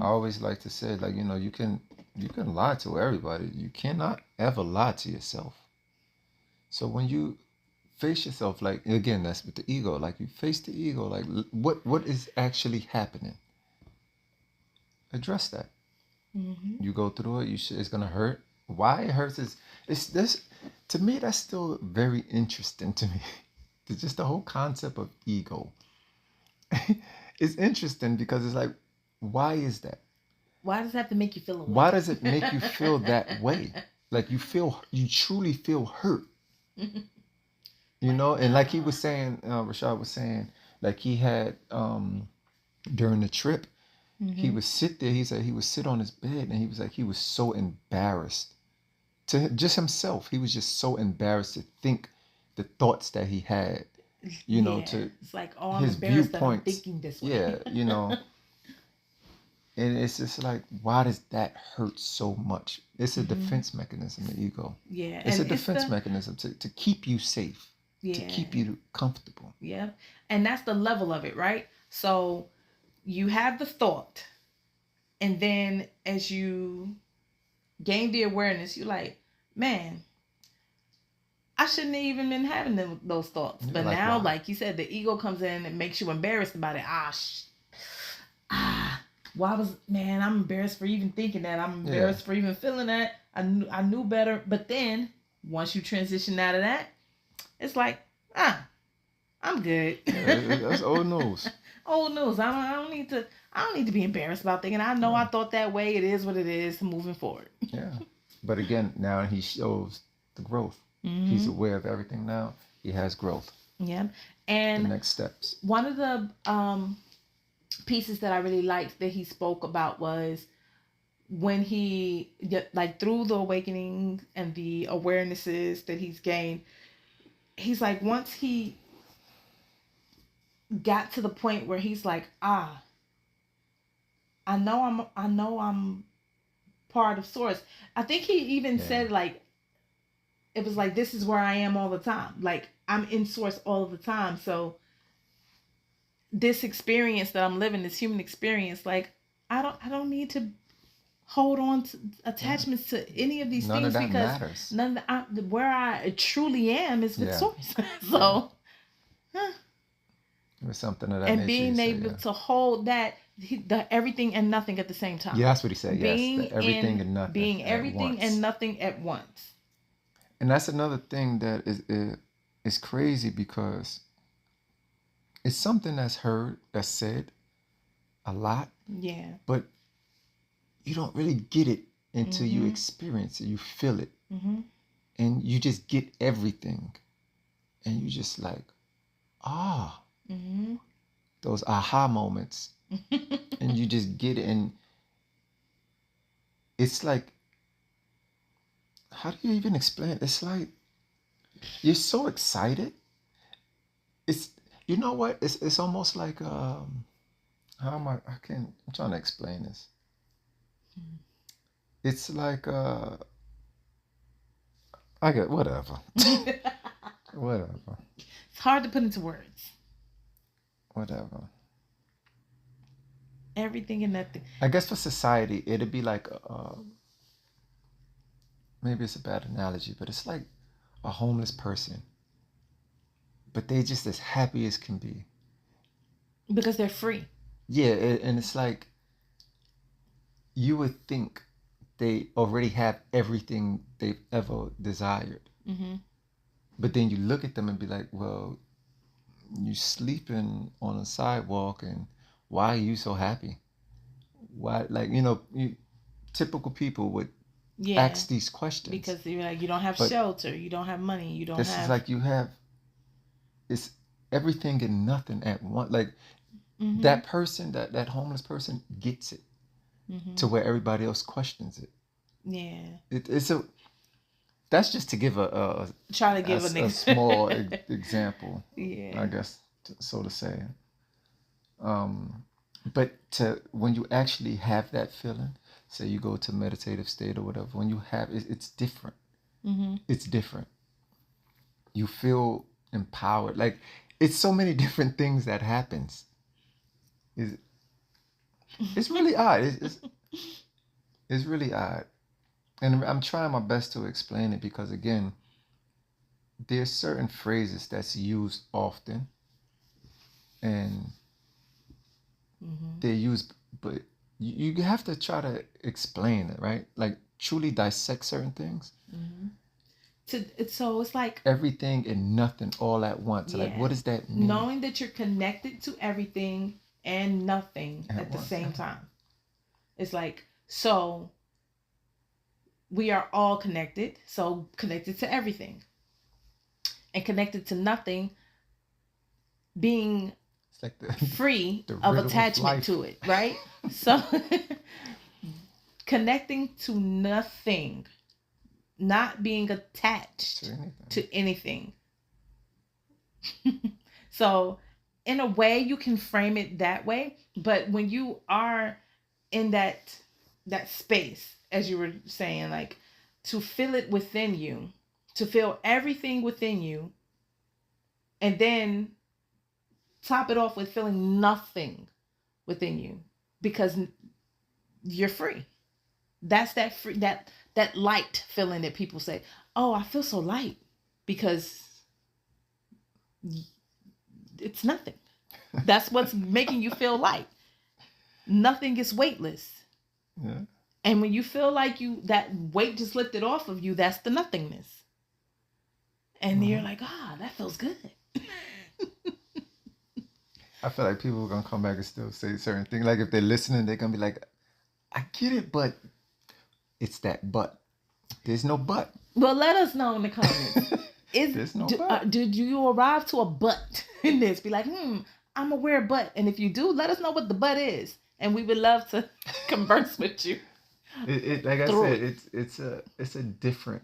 I always like to say, like, you can lie to everybody. You cannot ever lie to yourself. So when you face yourself, like, again, that's with the ego. Like, you face the ego, like, what is actually happening? Address that. You go through it. It's gonna hurt. Why it hurts is it's this. To me, that's still very interesting to me. It's just the whole concept of ego. It's interesting because it's like, why is that? Why does it have to make you feel away? Why does it make you feel that way? Like you truly feel hurt. And like he was saying, Rashad was saying, like he had during the trip, he would sit there. He said he would sit on his bed, and he was like, he was so embarrassed to just himself. He was just so embarrassed to think the thoughts that he had. To it's like, oh, I'm his embarrassed that I'm viewpoints. thinking this way. Yeah. And it's just like, why does that hurt so much? It's a defense mechanism, the ego. Yeah. It's a defense mechanism to keep you safe, to keep you comfortable. Yeah. And that's the level of it, right? So you have the thought, and then as you gain the awareness, you're like, man, I shouldn't have even been having those thoughts. But like, now, like you said, the ego comes in and makes you embarrassed about it. I'm embarrassed for even thinking that. I'm embarrassed for even feeling that. I knew better. But then once you transition out of that, it's like, I'm good. That's old news. Old news. I don't need to be embarrassed about thinking. I know I thought that way. It is what it is. Moving forward. Yeah. But again, now he shows the growth. Mm-hmm. He's aware of everything now. He has growth. Yeah. And the next steps. One of the pieces that I really liked that he spoke about was when he, like, through the awakening and the awarenesses that he's gained, he's like, once he got to the point where he's like, I know I'm part of source. I think he even said, like, it was like, this is where I am all the time. Like, I'm in source all the time. So this experience that I'm living, this human experience, like, I don't need to hold on to attachments to any of these none things, of that because matters. Where I truly am is with source. So it was something of that and nature, being able to hold that, the everything and nothing at the same time. Yeah, that's what he said. Being yes, the everything and nothing. Being everything and nothing at once. And that's another thing that is crazy, because it's something that's said a lot. Yeah. But you don't really get it until you experience it. You feel it. Mm-hmm. And you just get everything. And you just like, those aha moments. And you just get it. And it's like, how do you even explain it? It's like, you're so excited. It's, you know what? It's almost like, how am I'm trying to explain this. It's like, I get, whatever. Whatever. It's hard to put into words. Whatever. Everything and nothing. I guess for society, it'd be like, maybe it's a bad analogy, but it's like a homeless person. But they just as happy as can be. Because they're free. Yeah, and it's like, you would think they already have everything they've ever desired. Mm-hmm. But then you look at them and be like, well, you sleeping on a sidewalk, and why are you so happy? Why, like, typical people would ask these questions. Because you're like, you don't have shelter, you don't have money, you don't have... This is like, it's everything and nothing at once. Like, that person, that homeless person gets it to where everybody else questions it. Yeah. That's just to give a small example. Yeah. I guess, so to say. But when you actually have that feeling, say you go to meditative state or whatever, when you have it, it's different. It's different. You feel empowered. Like, it's so many different things that happens. It's really odd. It's really odd. And I'm trying my best to explain it, because, again, there's certain phrases that's used often, and they're used, but you have to try to explain it, right? Like, truly dissect certain things. So it's like everything and nothing all at once. Yeah. Like, what does that mean? Knowing that you're connected to everything and nothing at the same time. It's like, so we are all connected. So connected to everything and connected to nothing, being it's like free of attachment to it, right? So connecting to nothing, not being attached to anything. So in a way you can frame it that way, but when you are in that space, as you were saying, like, to feel it within you, to feel everything within you, and then top it off with feeling nothing within you, because you're free. That's that free, that light feeling that people say, oh, I feel so light, because it's nothing. That's what's making you feel light. Nothing is weightless. Yeah. And when you feel like that weight just lifted off of you, that's the nothingness. And you're like, that feels good. I feel like people are gonna come back and still say certain things. Like if they're listening, they're gonna be like, I get it, but it's that but. There's no but. Well, let us know in the comments. There's no but. Did you arrive to a but in this? Be like, I'm aware of but. And if you do, let us know what the but is. And we would love to converse with you. Like I said, it's a different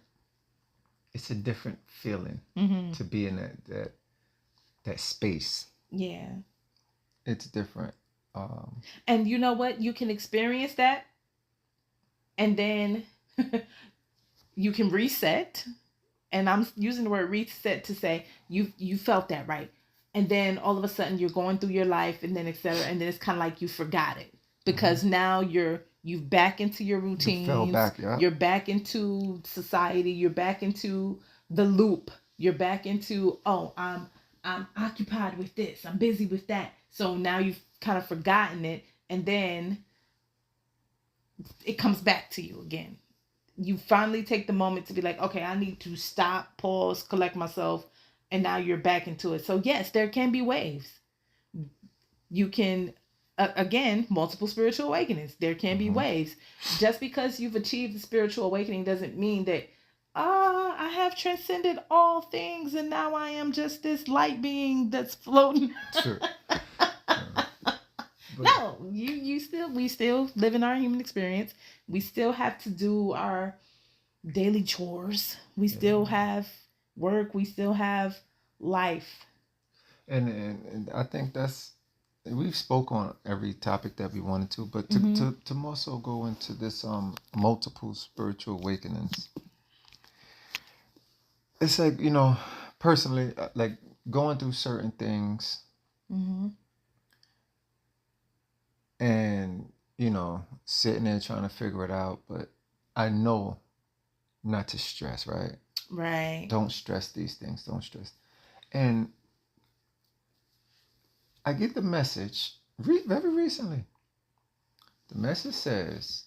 feeling to be in that space. Yeah. It's different. And you know what? You can experience that, and then you can reset. And I'm using the word reset to say you felt that, right? And then all of a sudden you're going through your life, and then etc. And then it's kind of like you forgot it because now you've back into your routines. You fell back, yeah. You're back into society. You're back into the loop. You're back into I'm occupied with this. I'm busy with that. So now you've kind of forgotten it, and then it comes back to you again. You finally take the moment to be like, okay, I need to stop, pause, collect myself, and now you're back into it. So yes, there can be waves. You can, again, multiple spiritual awakenings. There can be waves. Just because you've achieved the spiritual awakening doesn't mean that, I have transcended all things and now I am just this light being that's floating. Sure. No, we still live in our human experience. We still have to do our daily chores. We still have work. We still have life. And I think we've spoke on every topic that we wanted to, but to more so go into this multiple spiritual awakenings. It's like, personally, like going through certain things. And, sitting there trying to figure it out. But I know not to stress, right? Right. Don't stress these things. Don't stress. And I get the message very recently. The message says,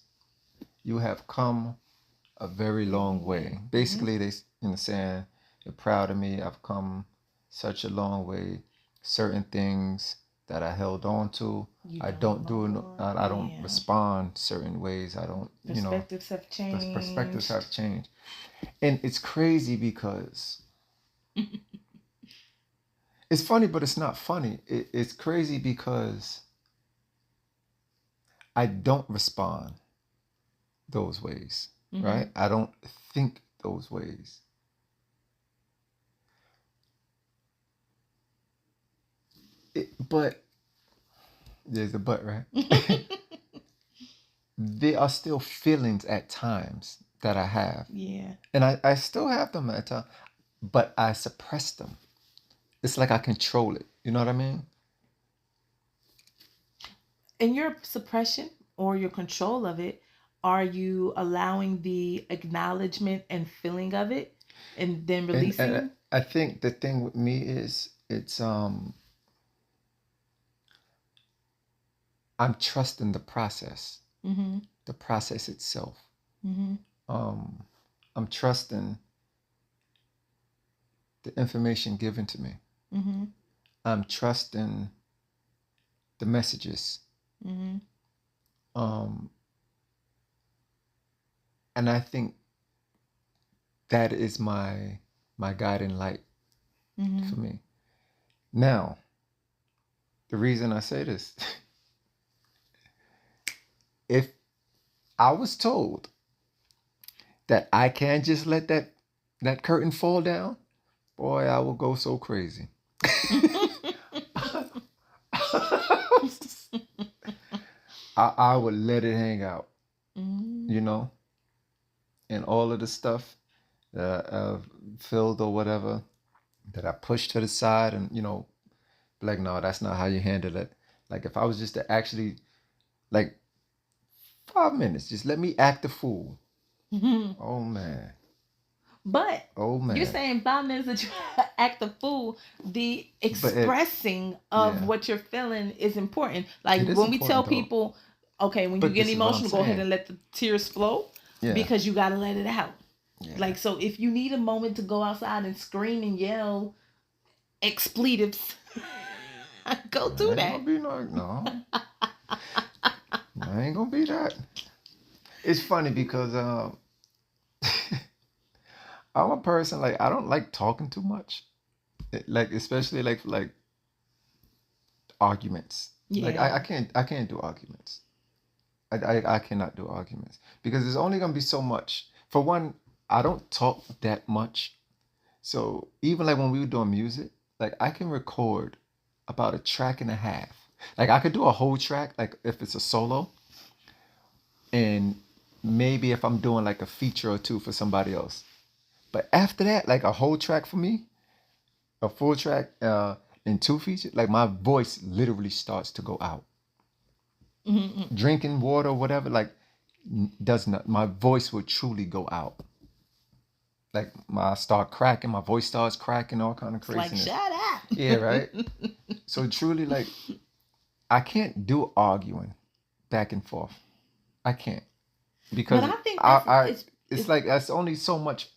you have come a very long way. Basically, they saying, you're proud of me. I've come such a long way. Certain things that I held on to, I don't respond certain ways. I don't, perspectives have changed. Perspectives have changed. And it's crazy because it's funny, but it's not funny. It's crazy because I don't respond those ways, right? I don't think those ways. But there's a but, right? There are still feelings at times that I have. Yeah. And I still have them at times, but I suppress them. It's like I control it. You know what I mean? In your suppression or your control of it, are you allowing the acknowledgement and feeling of it and then releasing? And I think the thing with me is I'm trusting the process, the process itself. I'm trusting the information given to me. I'm trusting the messages. And I think that is my guiding light for me. Now, the reason I say this, if I was told that I can't just let that curtain fall down, boy, I will go so crazy. I would let it hang out, and all of the stuff that I've filled or whatever that I pushed to the side and, like, no, that's not how you handle it. Like, if I was just to actually, like, 5 minutes, just let me act the fool. Oh, man. But you're saying 5 minutes that you act a fool, the expressing of what you're feeling is important. Like when we tell people, okay, when you get emotional, go ahead and let the tears flow because you got to let it out. Yeah. Like, so if you need a moment to go outside and scream and yell expletives, Go do Ain't that. gonna be no. I ain't gonna be that. It's funny because I'm a person like I don't like talking too much. Like especially like arguments. Like Yeah. I can't do arguments. I cannot do arguments because there's only gonna be so much. For one, I don't talk that much. So even like when we were doing music, like I can record about a track and a half. Like I could do a whole track, like if it's a solo, and maybe if I'm doing like a feature or two for somebody else. But after that, like a whole track for me, a full track, and two features, like my voice literally starts to go out. Mm-hmm. Drinking water, whatever, like does not. My voice will truly go out. Like I start cracking, my voice starts cracking, all kind of It's like, craziness. shut up. Yeah, right. So truly, like I can't do arguing back and forth. I can't because But I think I it's it's like that's only so much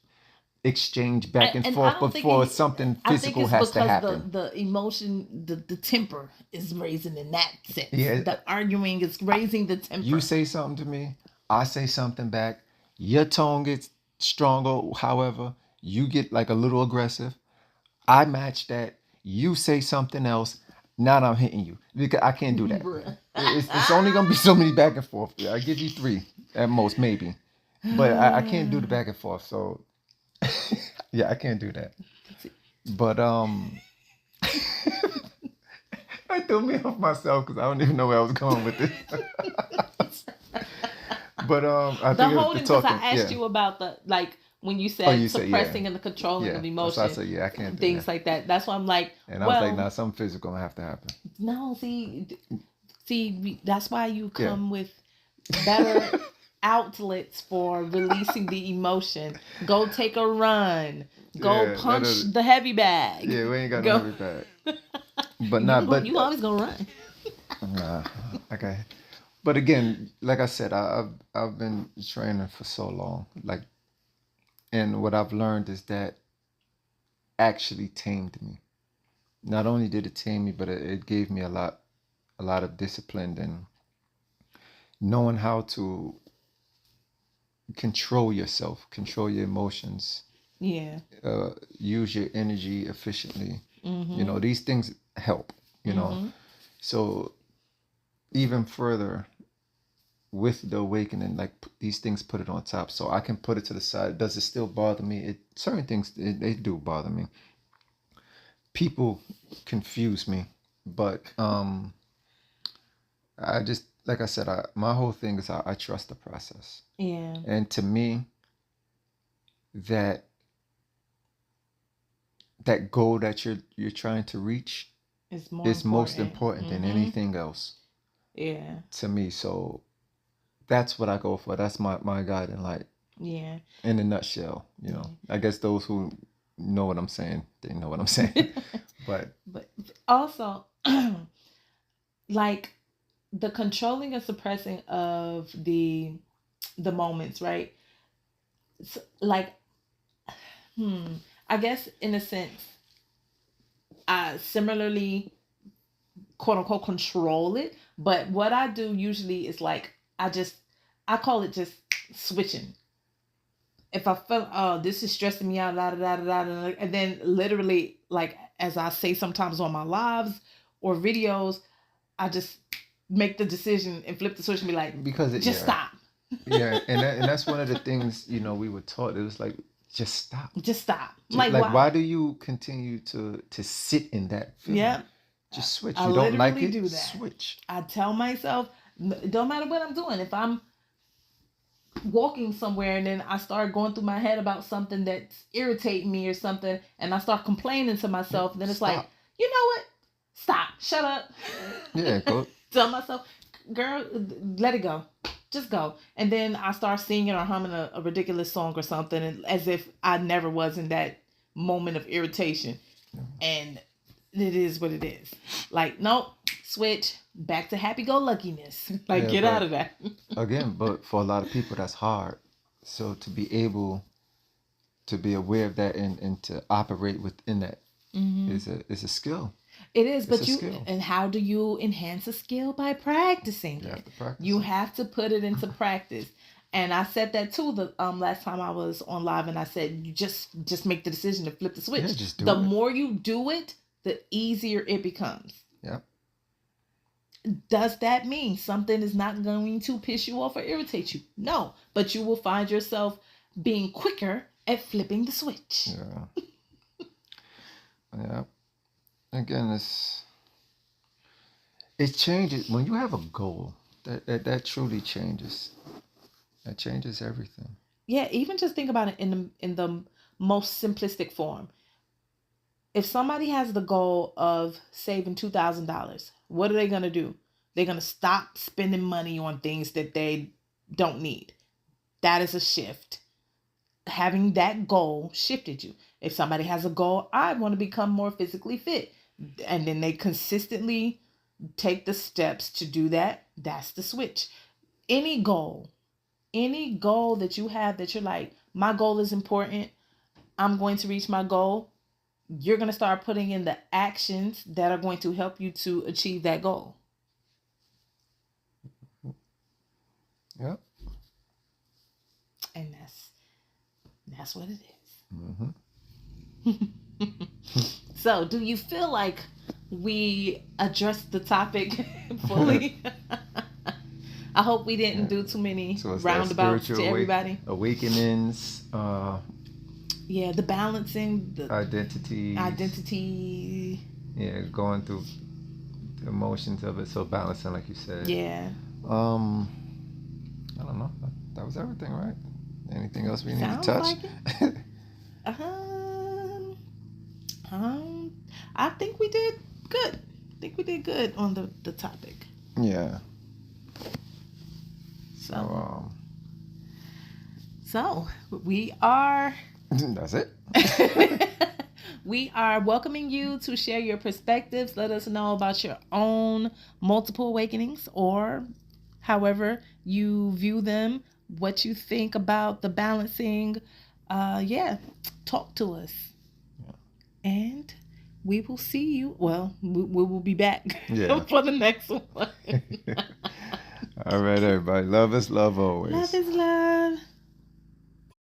exchange back and and I forth don't think before something I think physical it's has to because happen. the emotion, the temper is raising in that sense. Yeah. The arguing is raising the temper. You say something to me, I say something back. Your tone gets stronger. However, you get like a little aggressive. I match that. You say something else. Now I'm hitting you because I can't do that. It's only gonna be so many back and forth. I give you three at most, maybe, but I can't do the back and forth. So yeah, I can't do that. But I threw me off myself because I don't even know where I was going with this. But I The think it was holding, the because I talking. asked Yeah. you about the, like, when you Oh, said you say yeah, suppressing and the controlling yeah. of So I emotion, said yeah, I can't do things that. like that. That's why I'm like, And I was like, well, nah, something physical gonna have to happen. no, that's why you Yeah. come with better outlets for releasing the emotion. Go take a run. Go Yeah, punch the heavy bag. Yeah, we ain't got Go. no heavy bag. But not, You always gonna run. nah, okay. But again, like I said, I've been training for so long, like, and what I've learned is that actually tamed me. Not only did it tame me, but it gave me a lot of discipline and knowing how to control yourself, control your emotions, Yeah. use your energy efficiently. Mm-hmm. These things help. Mm-hmm. So even further with the awakening, like these things put it on top, so I can put it to the side. Does it still bother me? Certain things they do bother me. People confuse me, but I just like I said, my whole thing is I trust the process. Yeah. And to me, that that goal that you're trying to reach It's more is most important. important than Mm-hmm. anything else. Yeah. To me, so that's what I go for. That's my guiding light. Yeah. In a nutshell, I guess those who know what I'm saying, they know what I'm saying. But also, like, the controlling and suppressing of the moments, right? So, like, I guess in a sense, I similarly, quote unquote, control it. But what I do usually is like, I call it just switching. If I feel, oh, this is stressing me out, da, da, da, da, da, and then literally, like, as I say sometimes on my lives or videos, I just make the decision and flip the switch and be like, because just stop. Yeah, and that's one of the things we were taught. It was like, just stop. Just stop. Like why do you continue to sit in that feeling? Yeah. Just switch. I You don't like it? do that. Switch. I tell myself, it don't matter what I'm doing. If I'm walking somewhere and then I start going through my head about something that's irritating me or something, and I start complaining to myself, then it's like, you know what? Stop. Shut up. Yeah, go. Tell myself, girl, let it go. Just go. And then I start singing or humming a ridiculous song or something, and as if I never was in that moment of irritation. And it is what it is. Like, nope, switch back to happy-go-luckiness. Like, get out of that. Again, but for a lot of people, that's hard. So to be able to be aware of that and to operate within that is a skill. It is, It's but a you, skill. and how do you enhance a skill? By practicing You it. have to practice You it. have to put it into practice. And I said that too the last time I was on live, and I said you just make the decision to flip the switch. Yeah, just do The it. more you do it, the easier it becomes. Yep. Does that mean something is not going to piss you off or irritate you? No, but you will find yourself being quicker at flipping the switch. Yeah. Yeah. Again, it changes when you have a goal. That truly changes. That changes everything. Yeah, even just think about it in the most simplistic form. If somebody has the goal of saving $2,000, what are they gonna do? They're gonna stop spending money on things that they don't need. That is a shift. Having that goal shifted you. If somebody has a goal, I want to become more physically fit, and then they consistently take the steps to do that, that's the switch. Any goal, any goal that you have that you're like, my goal is important, I'm going to reach my goal, you're going to start putting in the actions that are going to help you to achieve that goal. Yep. And that's what it Mm-hmm. is. So, do you feel like we addressed the topic fully? I hope we didn't do too many roundabouts to everybody. Awakenings. Yeah, the balancing, the identity. Yeah, going through the emotions of it. So balancing, like you said. Yeah. I don't know. That was everything, right? Anything else we need to touch? Like it? I think we did good. I think we did good on the topic. Yeah. So we are. That's it. We are welcoming you to share your perspectives. Let us know about your own multiple awakenings, or however you view them, what you think about the balancing. Talk to us. Yeah. And we will see you. Well, we will be back for the next one. All right, everybody. Love is love always. Love is love.